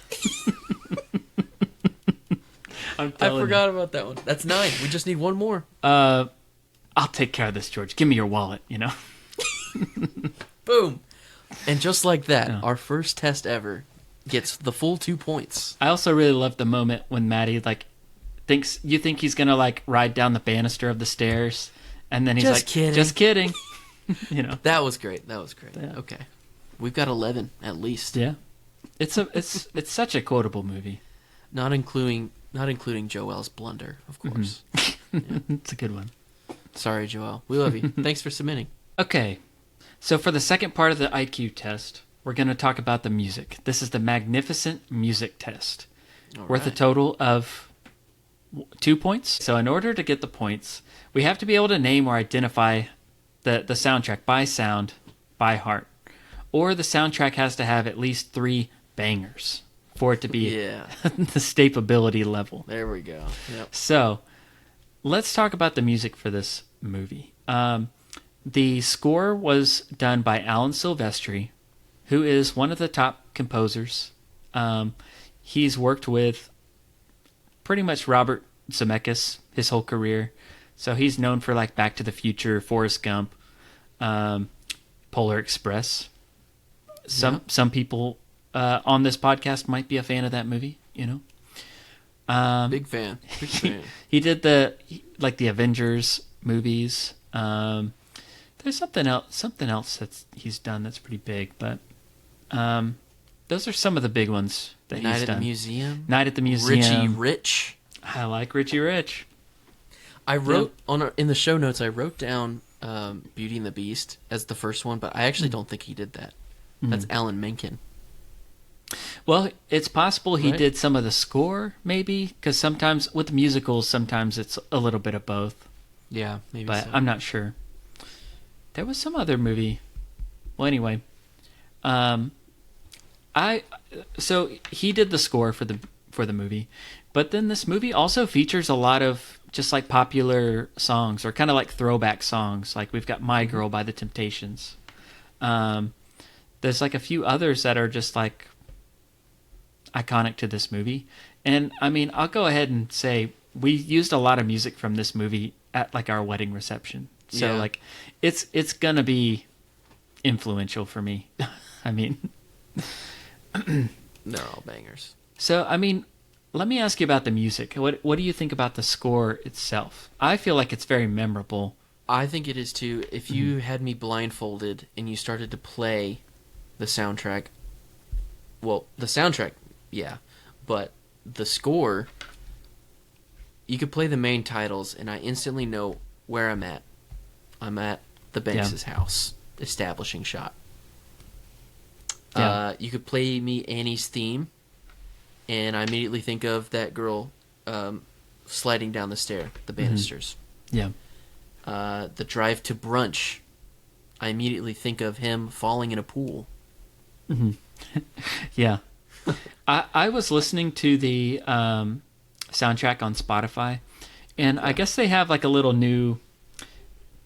I forgot about that one. That's 9. We just need 1 more. I'll take care of this, George. Give me your wallet, you know? Boom. And just like that, our first test ever gets the full 2 points. I also really love the moment when Maddie, like, think he's gonna, like, ride down the banister of the stairs, and then he's Just like, kidding. "Just kidding." You know? That was great. Yeah. Okay. We've got 11 at least. Yeah. It's such a quotable movie. Not including Joelle's blunder, of course. It's a good one. Sorry, Joelle. We love you. Thanks for submitting. Okay. So for the second part of the IQ test, we're going to talk about the music. This is the magnificent music test. Worth a total of 2 points. So in order to get the points, we have to be able to name or identify the soundtrack by sound, by heart. Or the soundtrack has to have at least 3 bangers for it to be the stapability level. There we go. Yep. So let's talk about the music for this movie. The score was done by Alan Silvestri, who is one of the top composers. He's worked with pretty much Robert Zemeckis his whole career. So he's known for like Back to the Future, Forrest Gump, Polar Express. Some people on this podcast might be a fan of that movie. Big fan. Big fan. He did the Avengers movies. There's something else that he's done that's pretty big, but those are some of the big ones that he's done. Night at the Museum. Night at the Museum. Richie Rich. I like Richie Rich. I wrote in the show notes. I wrote down Beauty and the Beast as the first one, but I actually don't think he did that. That's Alan Menken. Well, it's possible he Right? did some of the score, maybe, because sometimes with musicals, sometimes it's a little bit of both. Yeah, maybe. But so. I'm not sure. There was some other movie. Well, anyway, so he did the score for the movie, but then this movie also features a lot of just like popular songs or kind of like throwback songs. Like we've got "My Girl" by the Temptations. There's like a few others that are just like iconic to this movie, and I mean, I'll go ahead and say we used a lot of music from this movie at like our wedding reception. So like it's gonna be influential for me. I mean, they're all bangers. So I mean, let me ask you about the music. What do you think about the score itself? I feel like it's very memorable. I think it is too. If you had me blindfolded and you started to play the soundtrack, well, the soundtrack, yeah, but the score, you could play the main titles and I instantly know where I'm at. I'm at the Banks' house, establishing shot. Yeah. You could play me Annie's theme, and I immediately think of that girl sliding down the stair, the banisters. Yeah. The drive to brunch, I immediately think of him falling in a pool. Yeah. I was listening to the soundtrack on Spotify, and I guess they have like a little new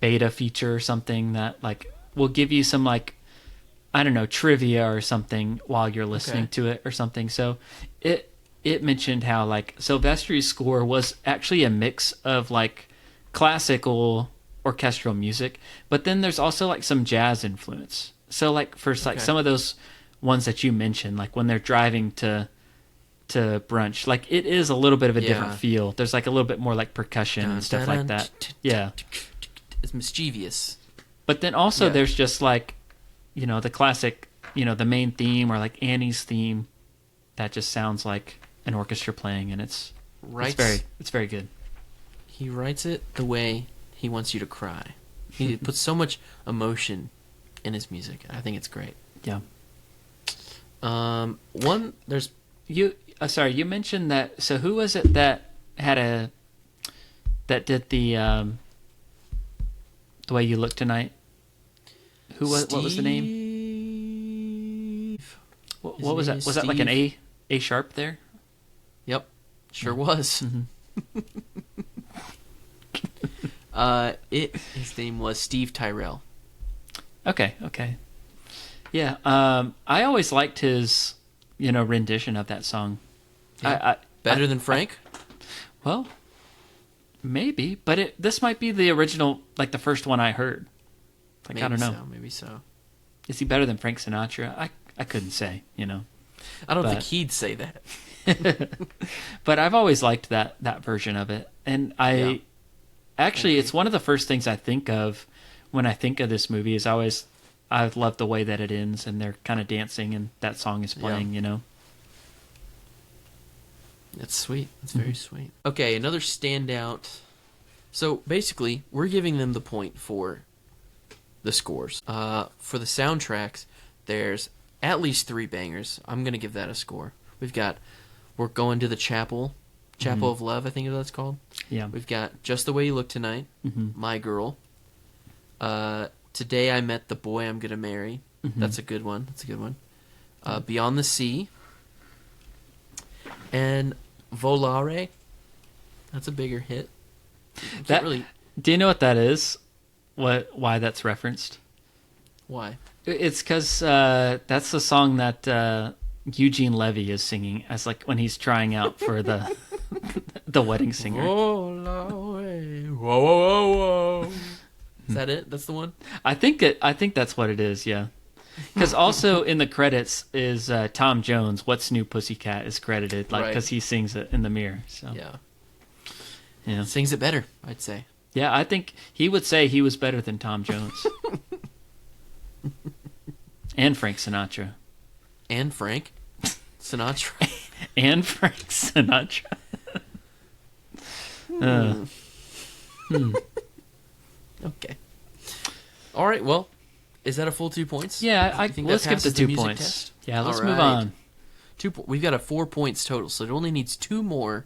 beta feature or something that like will give you some like, I don't know, trivia or something while you're listening to it or something. So it mentioned how like Silvestri's score was actually a mix of like classical orchestral music, but then there's also like some jazz influence. So like for like some of those ones that you mentioned, like when they're driving to brunch, like it is a little bit of a different feel. There's like a little bit more like percussion and stuff like that. Yeah. It's mischievous. But then also there's just like, the classic, the main theme or like Annie's theme that just sounds like an orchestra playing, and it's very good. He writes it the way he wants you to cry. He puts so much emotion in his music. I think it's great. Yeah. There's you mentioned that. So who was it that did the way you look tonight? What was the name? What was that? Was that like an A sharp there? Yep, sure was. His name was Steve Tyrell. Okay. Yeah, I always liked his, rendition of that song. Yeah. Better than Frank? Well, maybe, but this might be the original, like the first one I heard. Like, I don't know. Maybe so. Is he better than Frank Sinatra? I couldn't say, I don't think he'd say that. But I've always liked that version of it. And it's one of the first things I think of when I think of this movie is I love the way that it ends and they're kind of dancing and that song is playing, That's sweet. That's very sweet. Okay, another standout. So basically, we're giving them the point for the scores. For the soundtracks, there's at least 3 bangers. I'm going to give that a score. We've got We're Going to the Chapel of Love, I think is what it's called. Yeah. We've got Just the Way You Look Tonight, My Girl. Today I Met the Boy I'm Gonna Marry. That's a good one. Beyond the Sea. And Volare. That's a bigger hit. Do you know what that is? Why that's referenced? Why? It's because that's the song that Eugene Levy is singing as like when he's trying out for the the wedding singer. Volare. Whoa, whoa, whoa, whoa. Is that it? That's the one? I think that's what it is, yeah. Because also in the credits is Tom Jones. What's New Pussycat is credited, like because he sings it in the mirror. So yeah, sings it better, I'd say. Yeah, I think he would say he was better than Tom Jones and Frank Sinatra. And Frank Sinatra. And Frank Sinatra. Okay. All right. Well, is that a full 2 points? Yeah, let's skip the 2 points. Test? Yeah, let's move on. We've got 4 points total, so it only needs 2 more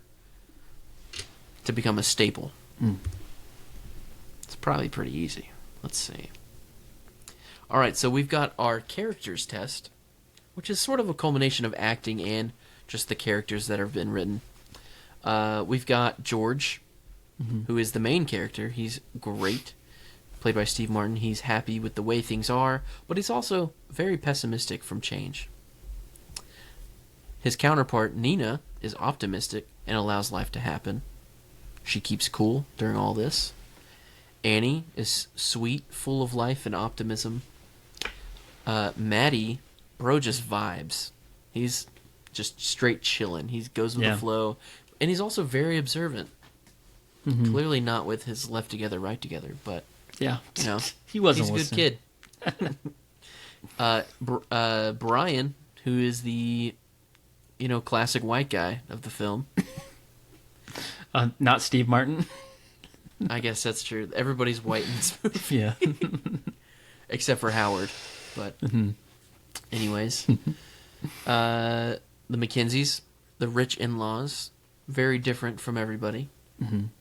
to become a staple. It's probably pretty easy. Let's see. All right, so we've got our characters test, which is sort of a culmination of acting and just the characters that have been written. We've got George, who is the main character. He's great, played by Steve Martin. He's happy with the way things are, but he's also very pessimistic from change. His counterpart, Nina, is optimistic and allows life to happen. She keeps cool during all this. Annie is sweet, full of life and optimism. Maddie, bro, just vibes. He's just straight chilling. He goes with the flow. And he's also very observant. Clearly not with his left together, right together, but yeah, you know, he wasn't he's a good kid. Brian, who is the classic white guy of the film. Not Steve Martin. I guess that's true. Everybody's white in this movie. Yeah. Except for Howard. But anyways. The Mackenzies, the rich in-laws, very different from everybody.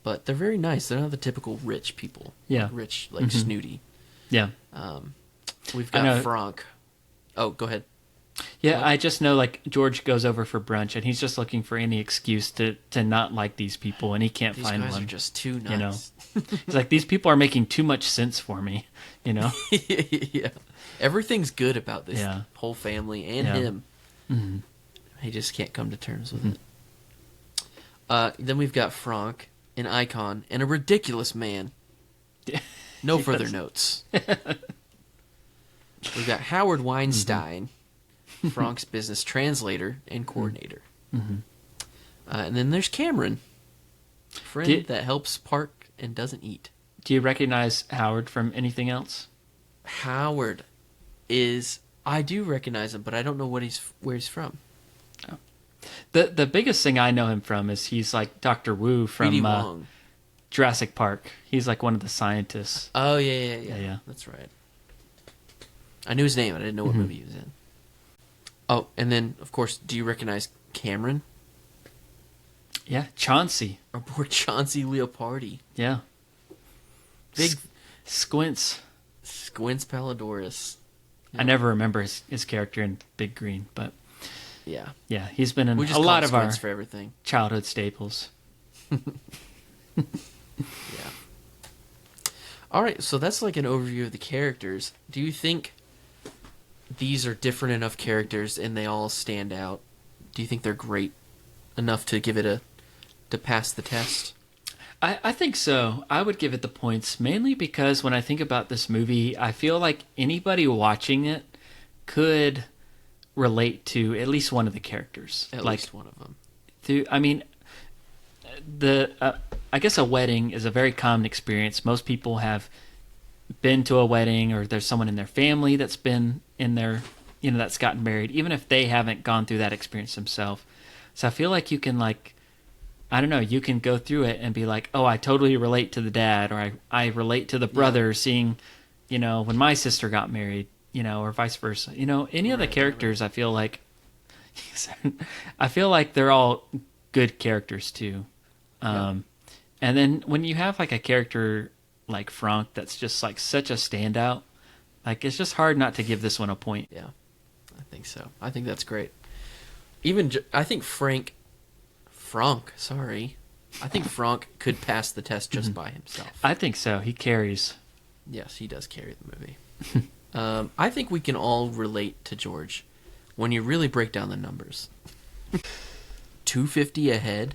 But they're very nice. They're not the typical rich people. Yeah. Like rich, like snooty. Yeah. We've got Frank. Oh, go ahead. Yeah, I just know, like, George goes over for brunch, and he's just looking for any excuse to not like these people, and he can't find one. These guys are just too nice. He's like, these people are making too much sense for me, Yeah. Everything's good about this whole family and him. He just can't come to terms with it. Then we've got Frank, an icon, and a ridiculous man. No further notes. We've got Howard Weinstein, Frank's business translator and coordinator. And then there's Cameron, friend that helps park and doesn't eat. Do you recognize Howard from anything else? Howard I do recognize him, but I don't know where he's from. Oh. The biggest thing I know him from is he's like Dr. Wu from Jurassic Park. He's like one of the scientists. Oh, yeah. That's right. I knew his name. I didn't know what movie he was in. Oh, and then, of course, do you recognize Cameron? Yeah, Chauncey. Our poor Chauncey Leopardi. Yeah. Big Squints. Squints Palladorus. I never remember his character in Big Green, but yeah, he's been in a lot of our for everything. Childhood staples. Yeah. All right, so that's like an overview of the characters. Do you think these are different enough characters and they all stand out? Do you think they're great enough to give it to pass the test? I think so. I would give it the points, mainly because when I think about this movie, I feel like anybody watching it could relate to at least one of the characters. At least one of them. I guess a wedding is a very common experience. Most people have been to a wedding, or there's someone in their family that's been in their, that's gotten married, even if they haven't gone through that experience themselves. So I feel like you can you can go through it and be like, oh, I totally relate to the dad, or I relate to the brother seeing, when my sister got married, or vice versa. Any of the characters, I feel like they're all good characters too. And then when you have like a character like Frank that's just like such a standout, like it's just hard not to give this one a point. Yeah, I think so. I think that's great. I think Frank, I think Frank could pass the test just by himself. I think so. He carries. Yes, he does carry the movie. I think we can all relate to George when you really break down the numbers. 250 ahead.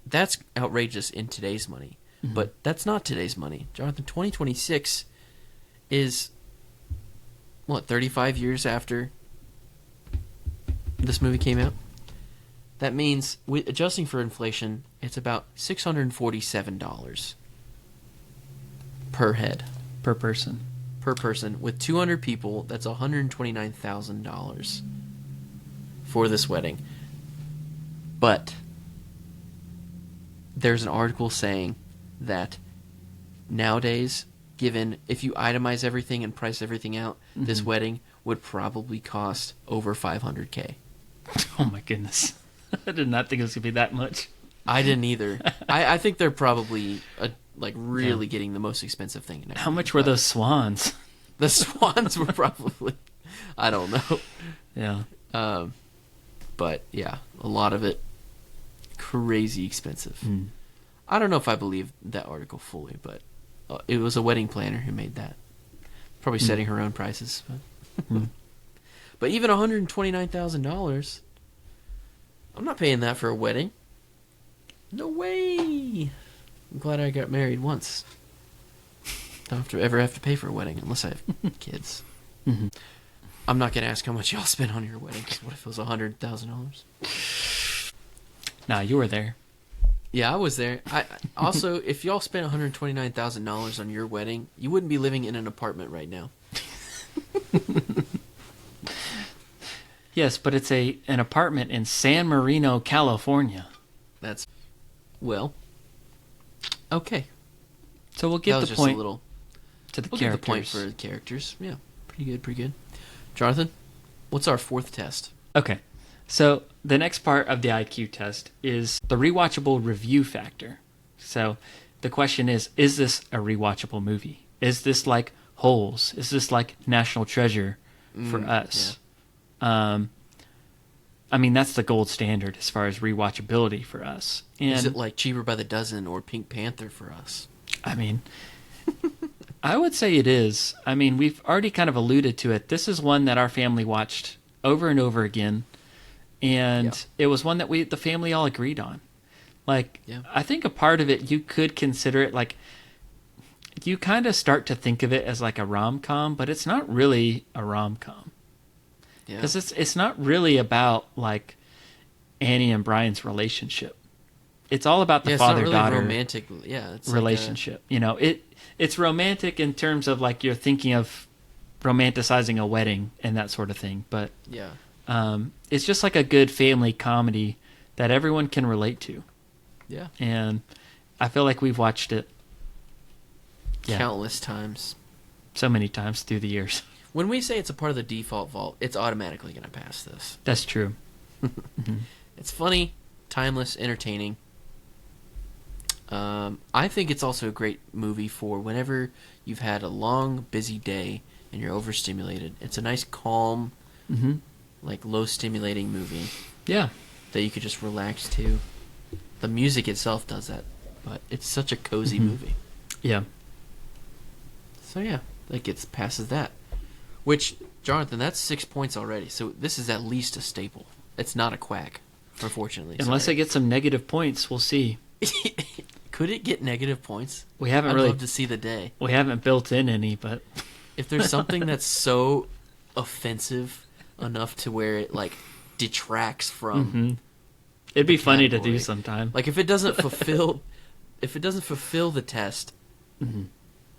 That's outrageous in today's money, but that's not today's money. Jonathan, 2026 is 35 years after this movie came out. That means, adjusting for inflation, it's about $647 per head. Per person. Per person. With 200 people, that's $129,000 for this wedding. But there's an article saying that nowadays, given if you itemize everything and price everything out, this wedding would probably cost over $500K. Oh my goodness. I did not think it was going to be that much. I didn't either. I think they're probably really getting the most expensive thing. How much were those swans? The swans were probably, I don't know. Yeah. But yeah, a lot of it crazy expensive. I don't know if I believe that article fully, but it was a wedding planner who made that. Probably setting her own prices. But, but even $129,000, I'm not paying that for a wedding. No way. I'm glad I got married once. Don't have to pay for a wedding unless I have kids. I'm not going to ask how much y'all spent on your wedding, because what if it was $100,000? Nah, you were there. Yeah, I was there. I also, if y'all spent $129,000 on your wedding, you wouldn't be living in an apartment right now. Yes, but it's an apartment in San Marino, California. That's, well, okay. So we'll give the point to the we'll characters. Give the point for the characters. Yeah, pretty good. Jonathan, what's our fourth test? Okay, so the next part of the IQ test is the rewatchable review factor. So the question is this a rewatchable movie? Is this like Holes? Is this like National Treasure for us? Yeah. I mean, that's the gold standard as far as rewatchability for us. And is it like Cheaper by the Dozen or Pink Panther for us? I mean, I would say it is. I mean, we've already kind of alluded to it. This is one that our family watched over and over again. And it was one that the family all agreed on. Like, I think a part of it, you could consider it like, you kind of start to think of it as like a rom-com, but it's not really a rom-com. Because it's not really about like Annie and Brian's relationship. It's all about the father-daughter romantic. Yeah, it's relationship. It's romantic in terms of like you're thinking of romanticizing a wedding and that sort of thing. But it's just like a good family comedy that everyone can relate to. Yeah, and I feel like we've watched it countless times, so many times through the years. When we say it's a part of the default vault, it's automatically going to pass this. That's true. It's funny, timeless, entertaining. I think it's also a great movie for whenever you've had a long, busy day and you're overstimulated. It's a nice, calm, like low-stimulating movie. Yeah. That you could just relax to. The music itself does that, but it's such a cozy movie. Yeah. So yeah, that passes that. Which, Jonathan, that's 6 points already. So this is at least a staple. It's not a quack, unfortunately. Unless it gets some negative points, we'll see. Could it get negative points? I'd love to see the day. We haven't built in any, but if there's something that's so offensive enough to where it like detracts from, it'd be funny to do sometime. Like if it doesn't fulfill, the test,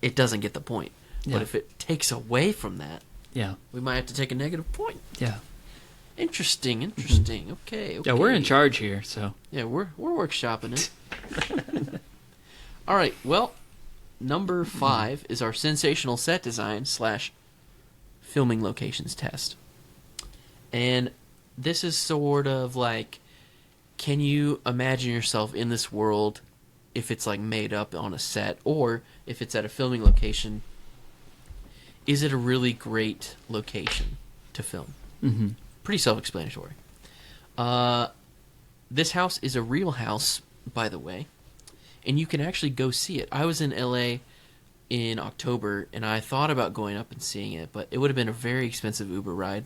it doesn't get the point. But if it takes away from that, we might have to take a negative point. Yeah. Interesting. Okay. Yeah, we're in charge here, so. Yeah, we're workshopping it. All right. Well, number 5 is our sensational set design / filming locations test. And this is sort of like, can you imagine yourself in this world if it's like made up on a set, or if it's at a filming location? Is it a really great location to film? Pretty self-explanatory. This house is a real house, by the way, and you can actually go see it. I was in LA in October, and I thought about going up and seeing it, but it would have been a very expensive Uber ride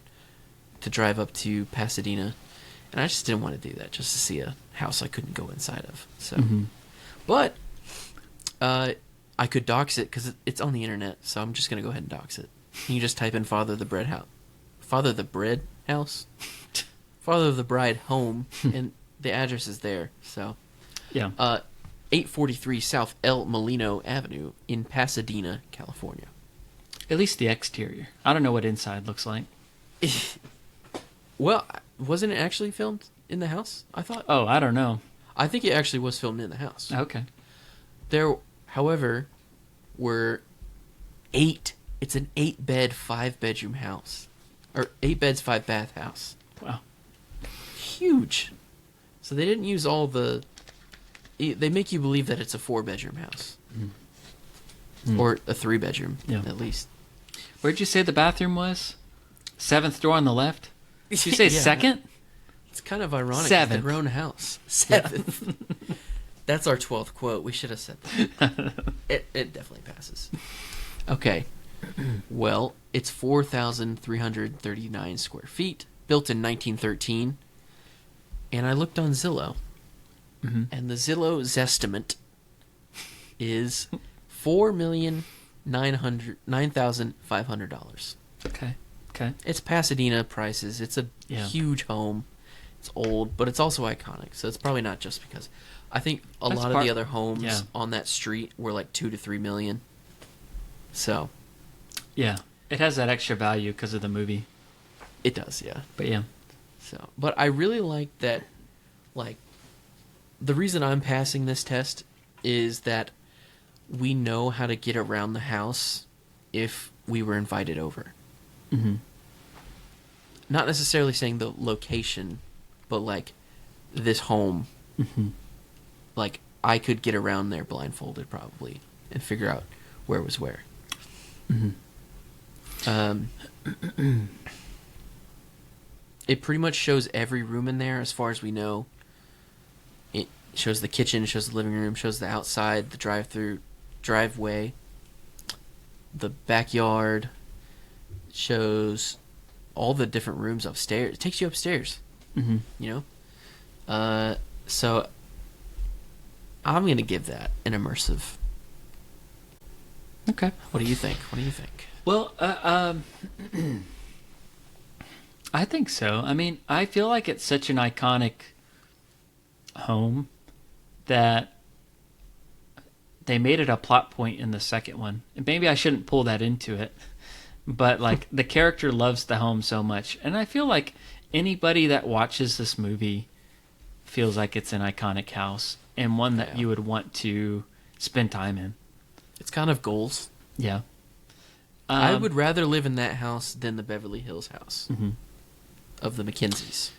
to drive up to Pasadena, and I just didn't want to do that just to see a house I couldn't go inside of. So, but I could dox it because it's on the internet, so I'm just going to go ahead and dox it. You can just type in Father of the Bread House. Father of the Bread House? Father of the Bride Home, and the address is there. So, Yeah. 843 South El Molino Avenue in Pasadena, California. At least the exterior. I don't know what inside looks like. Well, wasn't it actually filmed in the house? I thought. Oh, I don't know. I think it actually was filmed in the house. Okay. There, however, were 8. It's an 8-bed, 5-bedroom house. Or 8 beds, 5-bath house. Wow. Huge. So they didn't use all the... They make you believe that it's a 4-bedroom house. Or a 3-bedroom, at least. Where'd you say the bathroom was? 7th door on the left? Did you say second? It's kind of ironic. 7th. It's a grown house. 7th. That's our 12th quote. We should have said that. It definitely passes. Okay. Well, it's 4,339 square feet, built in 1913. And I looked on Zillow. And the Zillow Zestimate is $4,900,500. Okay. It's Pasadena prices. It's a huge home. It's old, but it's also iconic. So it's probably not just because. I think a lot of the other homes on that street were like 2 to 3 million. So. Yeah. It has that extra value because of the movie. It does, yeah. But yeah. So, but I really like that. Like, the reason I'm passing this test is that we know how to get around the house if we were invited over. Not necessarily saying the location, but like this home. Like, I could get around there blindfolded probably and figure out where was where. It pretty much shows every room in there as far as we know. It shows the kitchen, shows the living room, shows the outside, the driveway, the backyard, shows all the different rooms upstairs. It takes you upstairs, you know? So I'm going to give that an immersive. Okay. What do you think? Well, I think so. I mean, I feel like it's such an iconic home that they made it a plot point in the second one. And maybe I shouldn't pull that into it, but like the character loves the home so much. And I feel like anybody that watches this movie feels like it's an iconic house and one that you would want to spend time in. It's kind of goals. Yeah. I would rather live in that house than the Beverly Hills house of the McKenzies.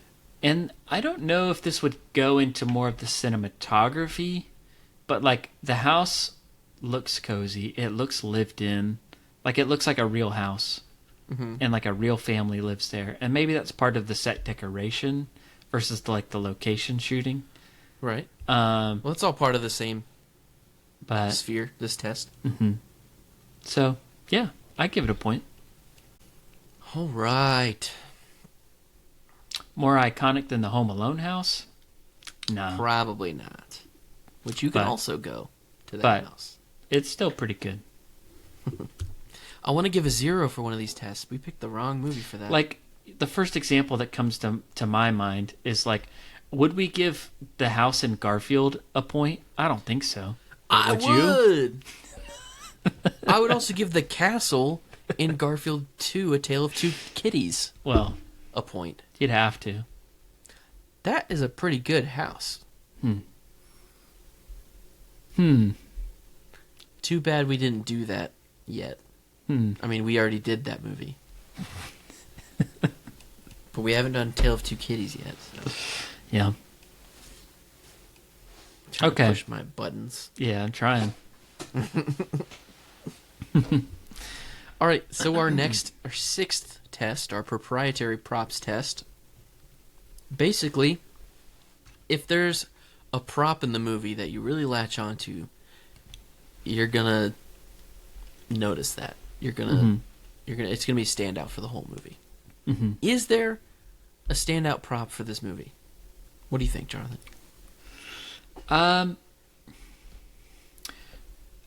And I don't know if this would go into more of the cinematography, but like the house looks cozy. It looks lived in. Like it looks like a real house. And like a real family lives there. And maybe that's part of the set decoration versus the location shooting. Right. Well, it's all part of the same but sphere, this test. So, yeah, I'd give it a point. All right. More iconic than the Home Alone house? No. Probably not. Which you can also go to that house. It's still pretty good. I want to give a 0 for one of these tests. We picked the wrong movie for that. Like, the first example that comes to my mind is like, would we give the house in Garfield a point? I don't think so. I would. I would also give the castle in Garfield 2, A Tale of Two Kitties, a point. You'd have to. That is a pretty good house. Too bad we didn't do that yet. I mean, we already did that movie. But we haven't done Tale of Two Kitties yet. So. Yeah. Trying to push my buttons. Yeah, I'm trying. All right, so our 6th test, our proprietary props test. Basically, if there's a prop in the movie that you really latch onto, you're gonna notice that. It's gonna be a standout for the whole movie. Is there a standout prop for this movie? What do you think, Jonathan?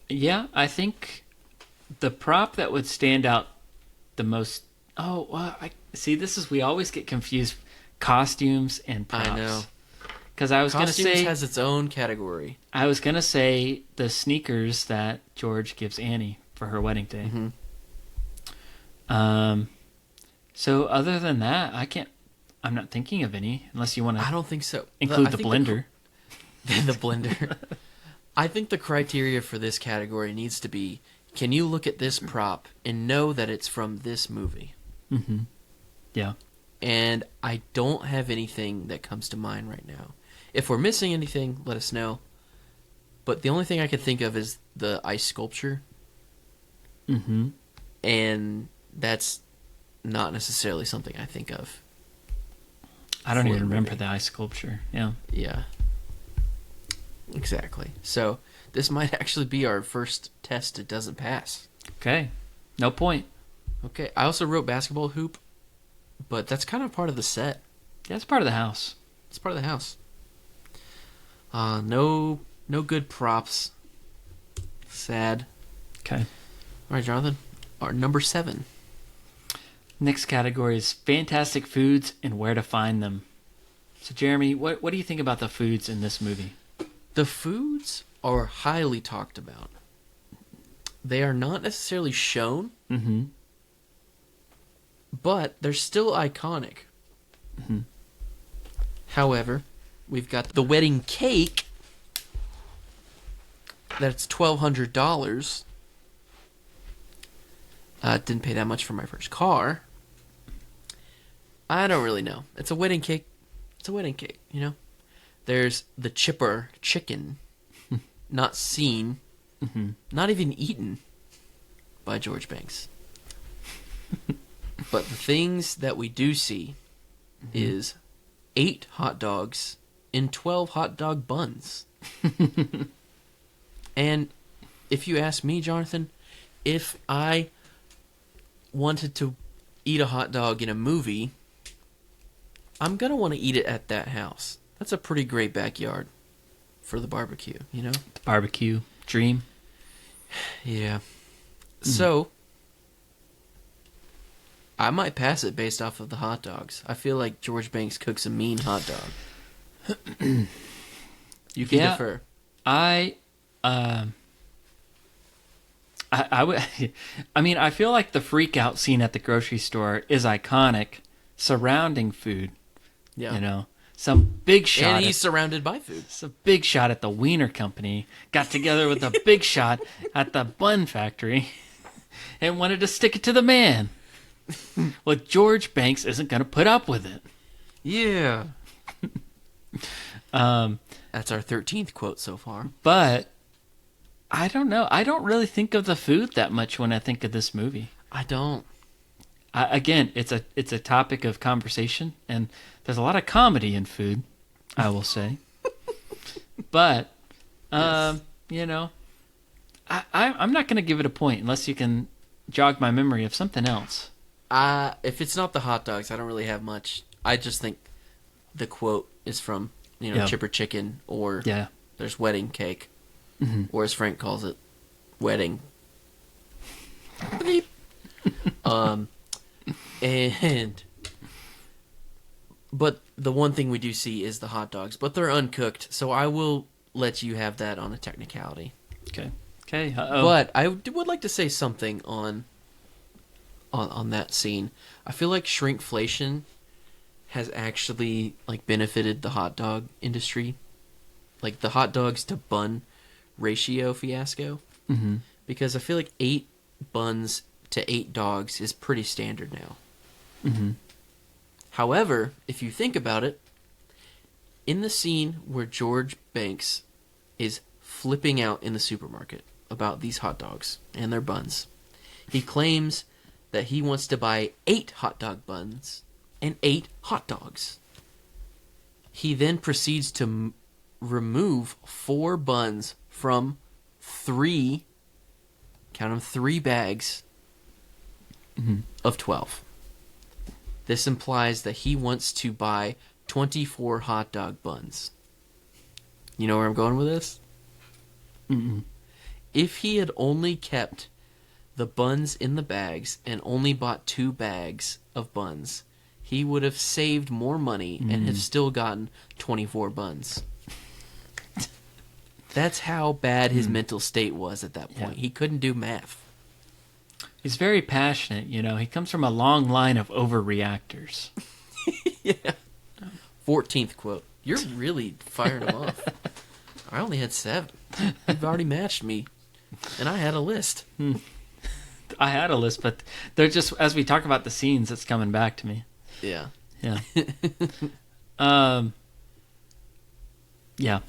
Yeah, I think the prop that would stand out the most. Oh, well, I see. This is we always get confused, costumes and props. I know. Because I was going to Costumes say has its own category. I was going to say the sneakers that George gives Annie for her wedding day. Mm-hmm. So other than that, I'm not thinking of any unless you want to. I don't think so. Include the blender. The blender. I think the criteria for this category needs to be: can you look at this prop and know that it's from this movie? Mm-hmm. Yeah. And I don't have anything that comes to mind right now. If we're missing anything, let us know. But the only thing I can think of is the ice sculpture. Mm-hmm. And that's not necessarily something I think of. I don't even remember the ice sculpture. Yeah. Yeah. Exactly. So this might actually be our first test it doesn't pass. Okay. No point. Okay. I also wrote basketball hoop, but that's kind of part of the set. Yeah, it's part of the house. It's part of the house. No good props. Sad. Okay. All right, Jonathan. Our number 7. Next category is fantastic foods and where to find them. So, Jeremy, what do you think about the foods in this movie? The foods are highly talked about. They are not necessarily shown, Mm-hmm. but they're still iconic. Mm-hmm. However, we've got the wedding cake. That's $1,200. Didn't pay that much for my first car. I don't really know. It's a wedding cake. It's a wedding cake, you know? There's the chipper chicken, not seen, not even eaten by George Banks. But the things that we do see is 8 hot dogs in 12 hot dog buns. And if you ask me, Jonathan, if I wanted to eat a hot dog in a movie, I'm going to want to eat it at that house. That's a pretty great backyard for the barbecue, you know? The barbecue dream. Yeah. So, I might pass it based off of the hot dogs. I feel like George Banks cooks a mean hot dog. You can defer. I would. I mean, I feel like the freak out scene at the grocery store is iconic, surrounding food. Yeah. You know, some big shot. And he's surrounded by food. It's a big shot at the Wiener Company. Got together with a big shot at the bun factory, and wanted to stick it to the man. Well, George Banks isn't going to put up with it. Yeah. That's our 13th quote so far. But I don't know. I don't really think of the food that much when I think of this movie. I don't. Again, it's a topic of conversation, and there's a lot of comedy in food, I will say. But, Yes. you know, I'm not going to give it a point unless you can jog my memory of something else. If it's not the hot dogs, I don't really have much. I just think the quote is from, Chipper Chicken, or there's wedding cake, or as Frank calls it, wedding. But the one thing we do see is the hot dogs, but they're uncooked, so I will let you have that on a technicality. Okay. But I would like to say something on that scene. I feel like shrinkflation has actually benefited the hot dog industry, like the hot dogs to bun ratio fiasco. Mm-hmm. Because I feel like 8 buns to 8 dogs is pretty standard now. Mm-hmm. However, if you think about it, in the scene where George Banks is flipping out in the supermarket about these hot dogs and their buns, he claims that he wants to buy 8 hot dog buns and 8 hot dogs. He then proceeds to remove 4 buns from 3, count them, 3 bags of 12. This implies that he wants to buy 24 hot dog buns. You know where I'm going with this? Mm-mm. If he had only kept the buns in the bags and only bought 2 bags of buns, he would have saved more money and have still gotten 24 buns. That's how bad his mental state was at that point. He couldn't do math. He's very passionate, you know. He comes from a long line of overreactors. Yeah. 14th quote. You're really firing him off. I only had 7. You've already matched me. And I had a list. I had a list, but they're just, as we talk about the scenes, it's coming back to me. Yeah. Yeah. Yeah.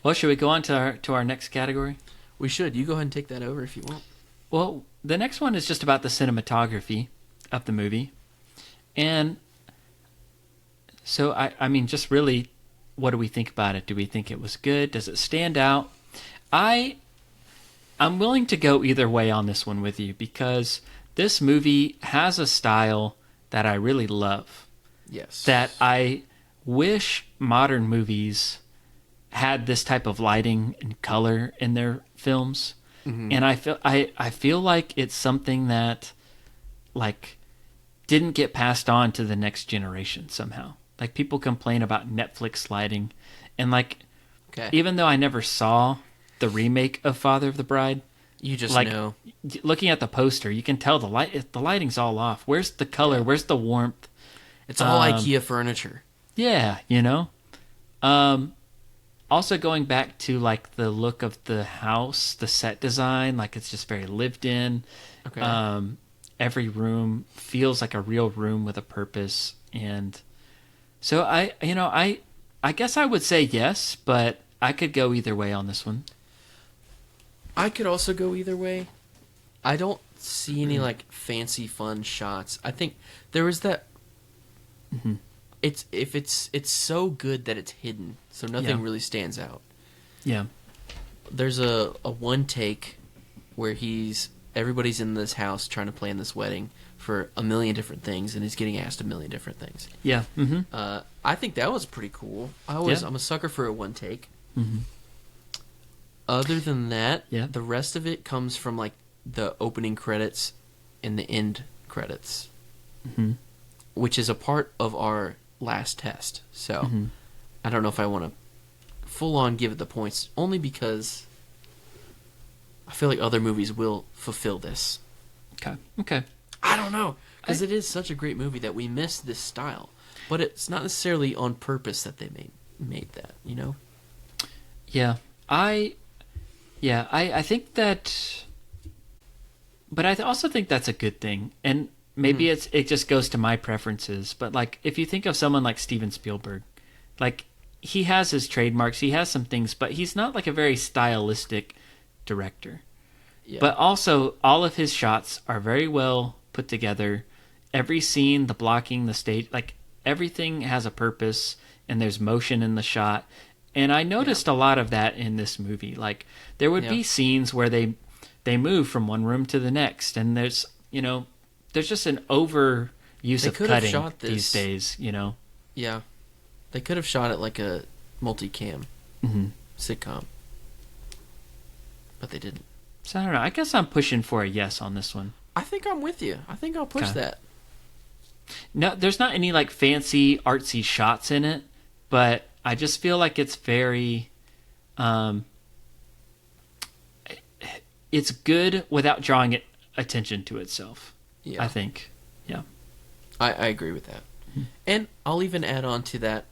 Well, should we go on to our next category? We should. You go ahead and take that over if you want. Well, the next one is just about the cinematography of the movie. And so, I mean, just really, what do we think about it? Do we think it was good? Does it stand out? I'm willing to go either way on this one with you, because this movie has a style that I really love. Yes. That I wish modern movies had this type of lighting and color in their films. Mm-hmm. And I feel like it's something that, like, didn't get passed on to the next generation somehow. Like, people complain about Netflix lighting, and like, even though I never saw the remake of Father of the Bride, you just like, know. Looking at the poster, you can tell the lighting's all off. Where's the color? Yeah. Where's the warmth? It's all IKEA furniture. Yeah, you know. Also, going back to like the look of the house, the set design, like it's just very lived in. Okay. Every room feels like a real room with a purpose, and so I guess I would say yes, but I could go either way on this one. I could also go either way. I don't see any like fancy fun shots. I think there was that. Mm-hmm. It's so good that it's hidden, so nothing really stands out. Yeah. There's a one take where everybody's in this house trying to plan this wedding for a million different things, and he's getting asked a million different things. Yeah. Mm-hmm. I think that was pretty cool. I'm a sucker for a one take. Mm-hmm. Other than that, the rest of it comes from like the opening credits and the end credits, which is a part of our last test. So I don't know if I want to full on give it the points, only because I feel like other movies will fulfill this. Okay. I don't know, because it is such a great movie that we miss this style, but it's not necessarily on purpose that they made that, you know? Yeah. I think that, but I also think that's a good thing, and maybe it just goes to my preferences. But like, if you think of someone like Steven Spielberg, like, he has his trademarks, he has some things, but he's not like a very stylistic director. Yeah. But also, all of his shots are very well put together. Every scene, the blocking, the stage, like, everything has a purpose, and there's motion in the shot. And I noticed a lot of that in this movie. Like, there would be scenes where they move from one room to the next, and there's just an overuse of cutting these days, you know? Yeah. They could have shot it like a multicam sitcom. But they didn't. So I don't know. I guess I'm pushing for a yes on this one. I think I'm with you. I think I'll push that. No, there's not any like fancy artsy shots in it, but I just feel like it's very it's good without drawing attention to itself. Yeah. I think. Yeah. I agree with that. And I'll even add on to that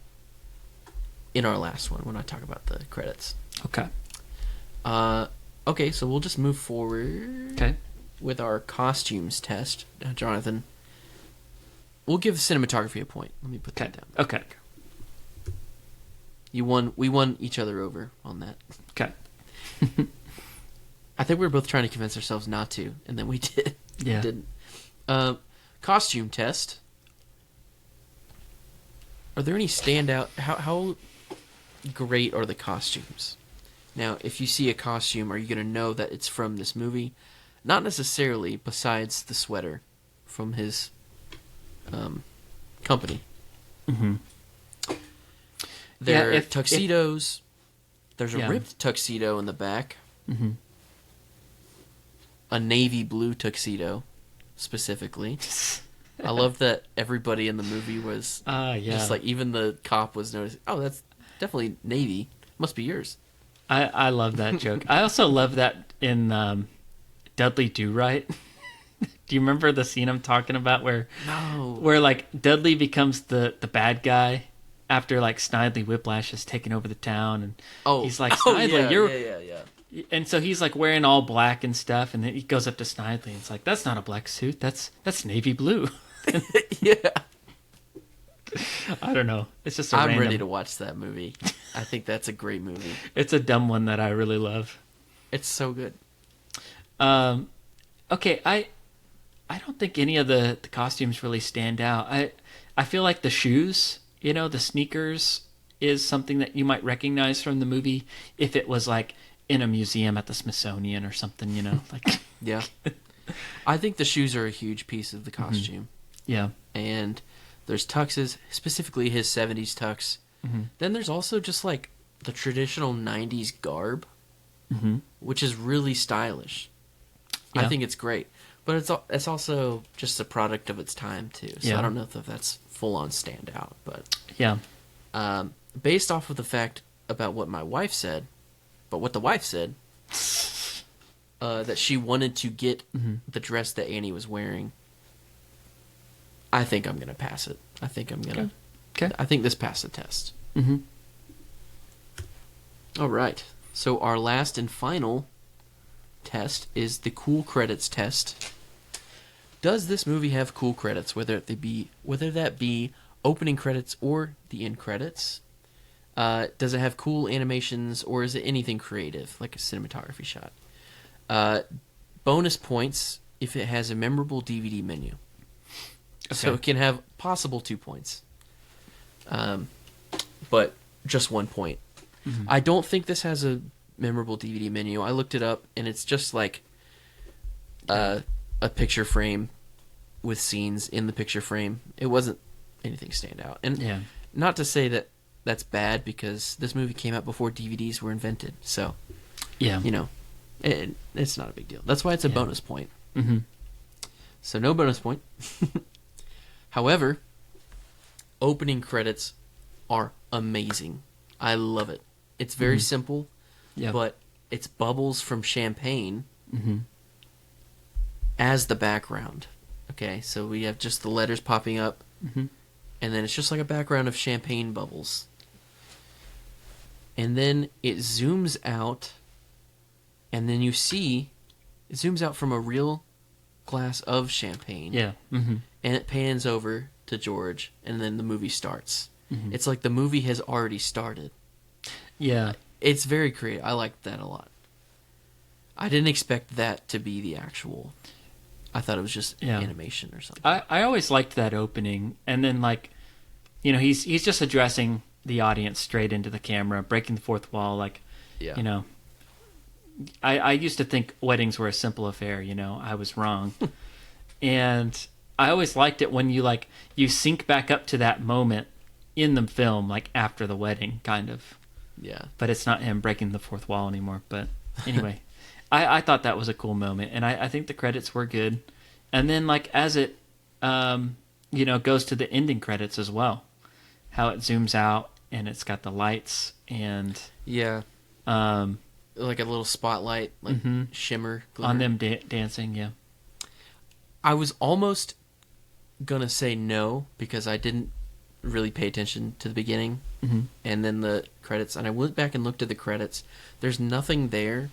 in our last one when I talk about the credits. Okay. Okay, so we'll just move forward with our costumes test. Jonathan, we'll give cinematography a point. Let me put that down. Okay. We won each other over on that. Okay. I think we were both trying to convince ourselves not to, and then we did. Yeah. We didn't. Costume test. Are there any standout? How great are the costumes? Now, if you see a costume, are you going to know that it's from this movie? Not necessarily, besides the sweater from his company. Mm-hmm. There are tuxedos. There's a ripped tuxedo in the back. Mm-hmm. a navy blue tuxedo, specifically. I love that everybody in the movie was just like, even the cop was noticing, oh, that's definitely navy. Must be yours. I love that joke. I also love that in Dudley Do Right. Do you remember the scene I'm talking about where like Dudley becomes the bad guy after like Snidely Whiplash has taken over the town, and he's like, Snidely, yeah. And so he's like wearing all black and stuff, and then he goes up to Snidely and it's like, that's not a black suit, that's navy blue. Yeah. I don't know. It's just I'm ready to watch that movie. I think that's a great movie. It's a dumb one that I really love. It's so good. Okay, I don't think any of the costumes really stand out. I feel like the shoes, the sneakers, is something that you might recognize from the movie if it was like in a museum at the Smithsonian or something, like. Yeah. I think the shoes are a huge piece of the costume. Mm-hmm. Yeah. And there's tuxes, specifically his 70s tux. Mm-hmm. Then there's also just like the traditional 90s garb, which is really stylish. Yeah. I think it's great. But it's also just a product of its time, too. So I don't know if that's full-on standout. But yeah, based off of the fact about what my wife said, but what the wife said, that she wanted to get the dress that Annie was wearing, I think I'm going to pass it. I think I'm going to... Okay. I think this passed the test. Mm-hmm. All right. So our last and final test is the cool credits test. Does this movie have cool credits, whether that be opening credits or the end credits? Does it have cool animations, or is it anything creative, like a cinematography shot? Bonus points if it has a memorable DVD menu. Okay. So it can have possible 2 points. But just 1 point. Mm-hmm. I don't think this has a memorable DVD menu. I looked it up, and it's just like a picture frame with scenes in the picture frame. It wasn't anything stand out. And not to say that that's bad, because this movie came out before DVDs were invented. So, it's not a big deal. That's why it's a bonus point. Mm-hmm. So no bonus point. However, opening credits are amazing. I love it. It's very simple, but it's bubbles from champagne as the background. Okay, so we have just the letters popping up, and then it's just like a background of champagne bubbles. And then it zooms out, and then you see it zooms out from a real glass of champagne. Yeah. Mm-hmm. And it pans over to George, and then the movie starts. Mm-hmm. It's like the movie has already started. Yeah. It's very creative. I liked that a lot. I didn't expect that to be the actual... I thought it was just animation or something. I always liked that opening. And then, like, he's just addressing the audience straight into the camera, breaking the fourth wall. Like, I used to think weddings were a simple affair. I was wrong. And I always liked it when you sync back up to that moment in the film, like after the wedding, kind of. Yeah. But it's not him breaking the fourth wall anymore. But anyway, I thought that was a cool moment, and I think the credits were good. And then, like, as it goes to the ending credits as well, how it zooms out and it's got the lights and like a little spotlight, like shimmer glimmer. On them dancing. Yeah. I was almost gonna say no, because I didn't really pay attention to the beginning, and then the credits, and I went back and looked at the credits. There's nothing there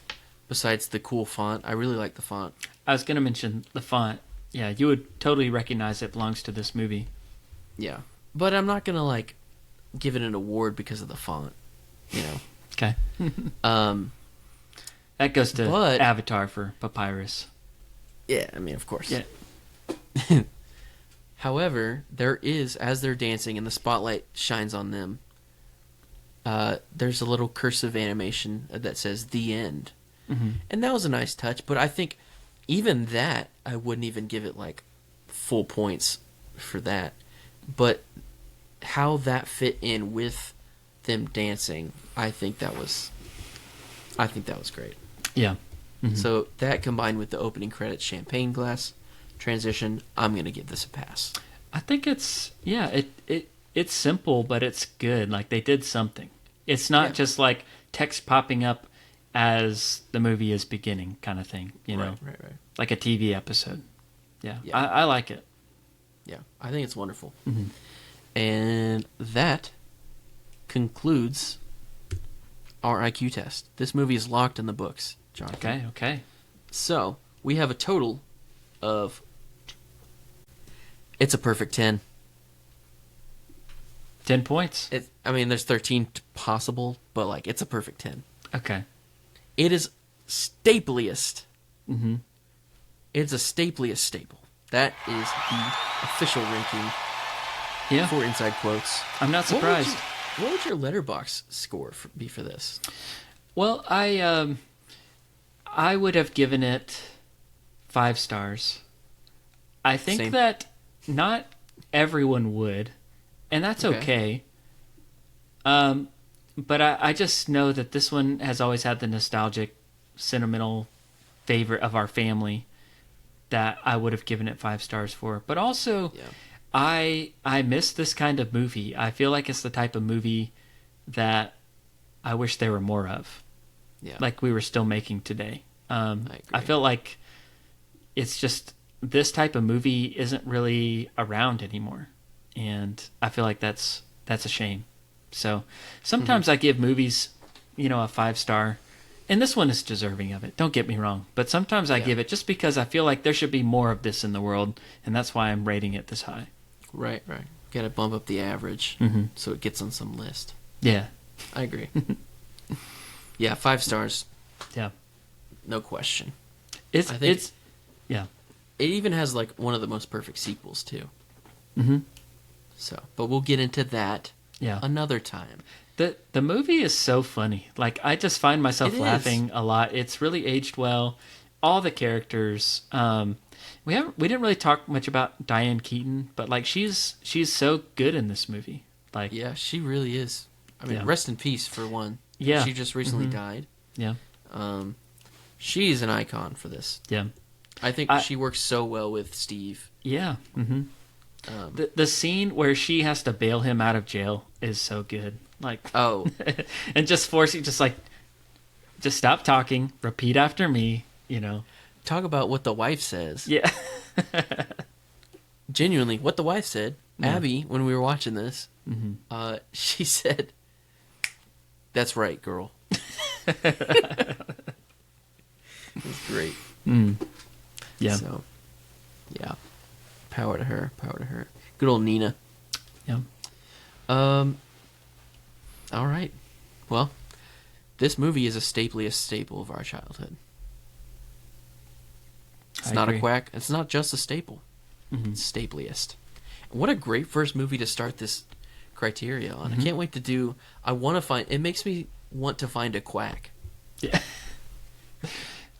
besides the cool font. I really like the font. I was gonna mention the font. Yeah, you would totally recognize it belongs to this movie. Yeah, but I'm not gonna give it an award because of the font. Okay. That goes to Avatar for Papyrus. Yeah, I mean, of course. Yeah. However, there is, as they're dancing and the spotlight shines on them, there's a little cursive animation that says "The End," and that was a nice touch. But I think even that, I wouldn't even give it full points for that. But how that fit in with them dancing, I think that was great. Yeah. So that combined with the opening credits champagne glass transition, I'm going to give this a pass. I think it's it's simple, but it's good. Like they did something. It's not just like text popping up as the movie is beginning kind of thing, you know? Right. Like a TV episode. Yeah. I like it. Yeah, I think it's wonderful. And that concludes our IQ test. This movie is locked in the books, Jonathan. Okay. So, we have a total of... It's a perfect 10. 10 points. There's 13 possible, but, like, it's a perfect 10. Okay. It is stapliest. It's a stapliest staple. That is the official ranking for Inside Quotes. I'm not surprised. What would your letterbox score be for this? Well, I would have given it 5 stars. I think that not everyone would, and that's okay. But I just know that this one has always had the nostalgic, sentimental favorite of our family that I would have given it 5 stars for. But also, I miss this kind of movie. I feel like it's the type of movie that I wish there were more of. Yeah. Like we were still making today. I feel like it's just this type of movie isn't really around anymore. And I feel like that's a shame. So sometimes I give movies, a 5 star. And this one is deserving of it. Don't get me wrong. But sometimes I give it just because I feel like there should be more of this in the world. And that's why I'm rating it this high. Right. Got to bump up the average so it gets on some list. Yeah. I agree. 5 stars. Yeah. No question. It's It even has like one of the most perfect sequels too. So, but we'll get into that another time. The movie is so funny. Like I just find myself laughing a lot. It's really aged well. All the characters. We didn't really talk much about Diane Keaton, but like she's so good in this movie. Like she really is. Rest in peace for one. Yeah. She just recently died. Yeah. She's an icon for this. Yeah. I think she works so well with Steve. Yeah. The scene where she has to bail him out of jail is so good. Like, and just forcing, just stop talking, repeat after me, Talk about what the wife says. Yeah. Genuinely, what the wife said, Abby, when we were watching this, she said, "That's right, girl." It was great. Yeah. So, power to her. Good old Nina. Yeah. All right. Well, this movie is a staple of our childhood. It's not a quack. It's not just a staple. It's stapliest. What a great first movie to start this criteria on. I can't wait to do... It makes me want to find a quack. Yeah.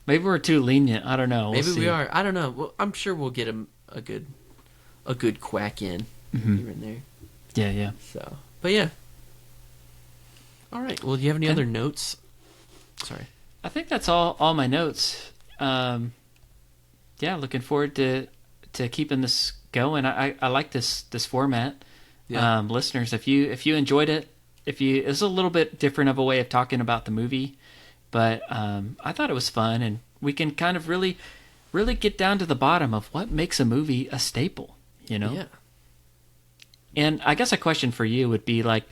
Maybe we're too lenient. I don't know. Maybe we are. I don't know. Well, I'm sure we'll get a good quack in here and there. Yeah. So, but yeah. All right. Well, do you have any other notes? Sorry. I think that's all my notes. Looking forward to keeping this going. I like this format. Yeah. Listeners, if you enjoyed it, it's a little bit different of a way of talking about the movie, but I thought it was fun, and we can kind of really, really get down to the bottom of what makes a movie a staple. Yeah. And I guess a question for you would be like,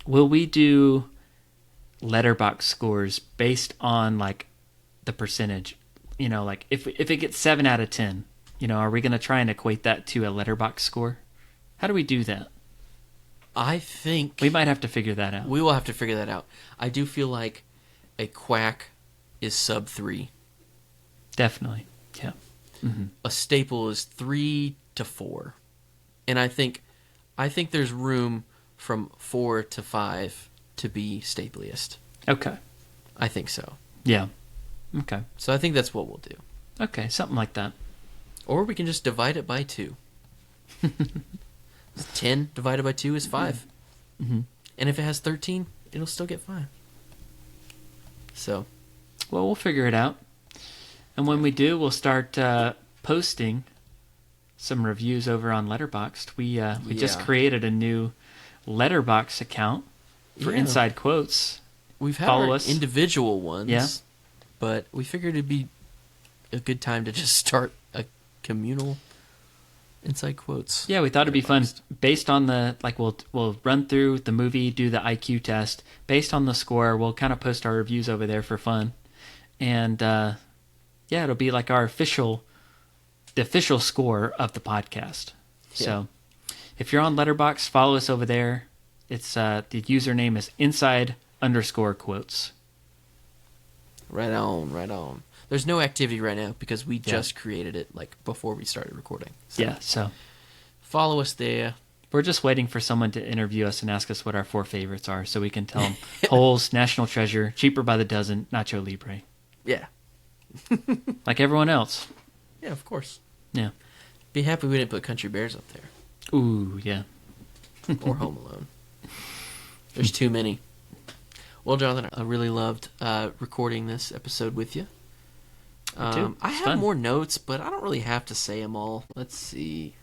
will we do letterbox scores based on like the percentage? Like if it gets 7 out of 10, are we going to try and equate that to a letterbox score? How do we do that? I think we might have to figure that out. We will have to figure that out. I do feel like a quack is sub 3. Definitely. Yeah. A staple is 3 to 4. And I think there's room from 4 to 5 to be stapliest. Okay. I think so. Yeah. Okay. So I think that's what we'll do. Okay, something like that. Or we can just divide it by 2. 10 divided by 2 is 5. And if it has 13, it'll still get 5. So. Well, we'll figure it out. And when we do, we'll start posting some reviews over on Letterboxd. We just created a new Letterboxd account for Inside Quotes. We've had Follow our us. individual ones, Yeah. but we figured it'd be a good time to just start a communal Inside Quotes. Yeah, we thought it'd be fun. Based on the, like, we'll run through the movie, do the IQ test. Based on the score, we'll kind of post our reviews over there for fun. And, it'll be like the official score of the podcast. Yeah. So if you're on Letterboxd, follow us over there. It's the username is inside_quotes. Right on. There's no activity right now because we just created it like before we started recording. So follow us there. we're just waiting for someone to interview us and ask us what our 4 favorites are so we can tell them Holes, National Treasure, Cheaper by the Dozen, Nacho Libre. Yeah. Like everyone else. Yeah, of course. Yeah. Be happy we didn't put Country Bears up there. Ooh, yeah. Or Home Alone. There's too many. Well, Jonathan, I really loved recording this episode with you. I have fun. more notes, but I don't really have to say them all. Let's see.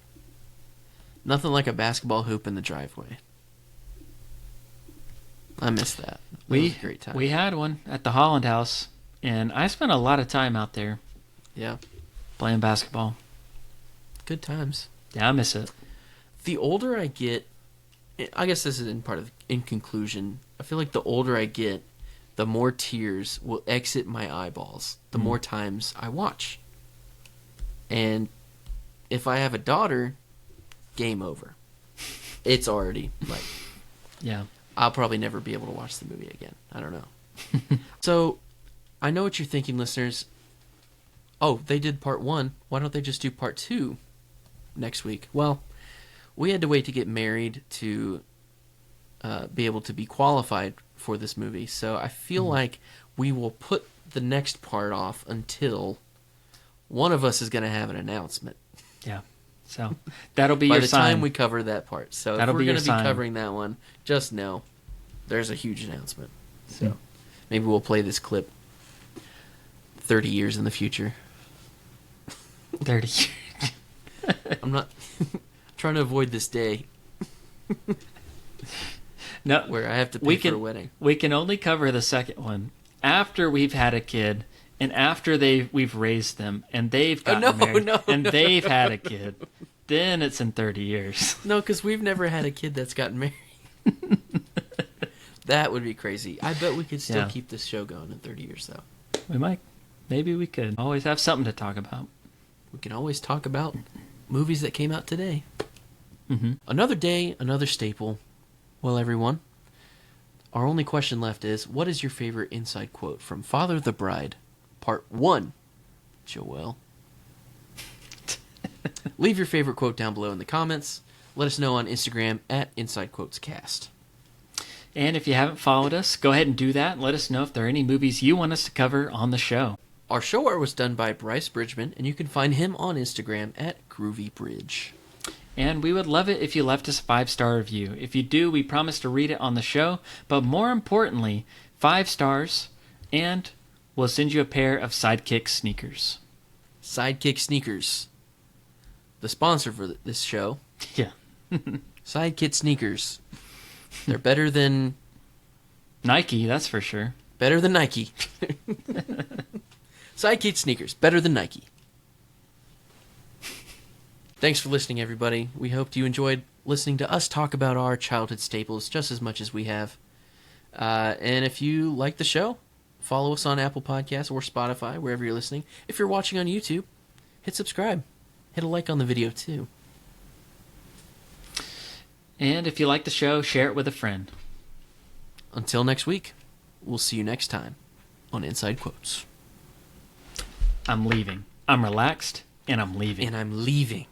Nothing like a basketball hoop in the driveway. I missed that. That was a great time. We had one at the Holland House, and I spent a lot of time out there. Yeah. Playing basketball. Good times. Yeah, I miss it. The older I get, I guess this is in conclusion, I feel like the older I get, the more tears will exit my eyeballs the more times I watch. And if I have a daughter, game over. It's already like, yeah, I'll probably never be able to watch the movie again. I don't know. So I know what you're thinking, listeners. Oh, they did part 1. Why don't they just do part 2 next week? Well, we had to wait to get married to be able to be qualified for this movie. So I feel like we will put the next part off until one of us is going to have an announcement. Yeah. So that'll be By your the sign. time we cover that part. So That'll if be we're your going to be sign. covering that one, just know there's a huge announcement. So maybe we'll play this clip 30 years in the future. 30. I'm not trying to avoid this day No, where I have to pay for a wedding. We can only cover the second one after we've had a kid and after we've raised them and they've gotten married and they've had a kid. Then it's in 30 years. No, because we've never had a kid that's gotten married. That would be crazy. I bet we could still keep this show going in 30 years, though. We might. Maybe we could. Always have something to talk about. We can always talk about movies that came out today. Mm-hmm. Another day, another staple. Well, everyone, our only question left is, what is your favorite inside quote from Father the Bride, Part 1, Joel? Leave your favorite quote down below in the comments. Let us know on Instagram at InsideQuotesCast. And if you haven't followed us, go ahead and do that. Let us know if there are any movies you want us to cover on the show. Our show art was done by Bryce Bridgeman, and you can find him on Instagram at GroovyBridge. And we would love it if you left us a 5-star review. If you do, we promise to read it on the show. But more importantly, 5 stars, and we'll send you a pair of Sidekick sneakers. Sidekick Sneakers, the sponsor for this show. Yeah. Sidekick Sneakers. They're better than Nike, that's for sure. Better than Nike. Sidekick Sneakers. Better than Nike. Thanks for listening, everybody. We hope you enjoyed listening to us talk about our childhood staples just as much as we have. And if you like the show, follow us on Apple Podcasts or Spotify, wherever you're listening. If you're watching on YouTube, hit subscribe. Hit a like on the video, too. And if you like the show, share it with a friend. Until next week, we'll see you next time on Inside Quotes. I'm leaving. I'm relaxed, and I'm leaving. And I'm leaving.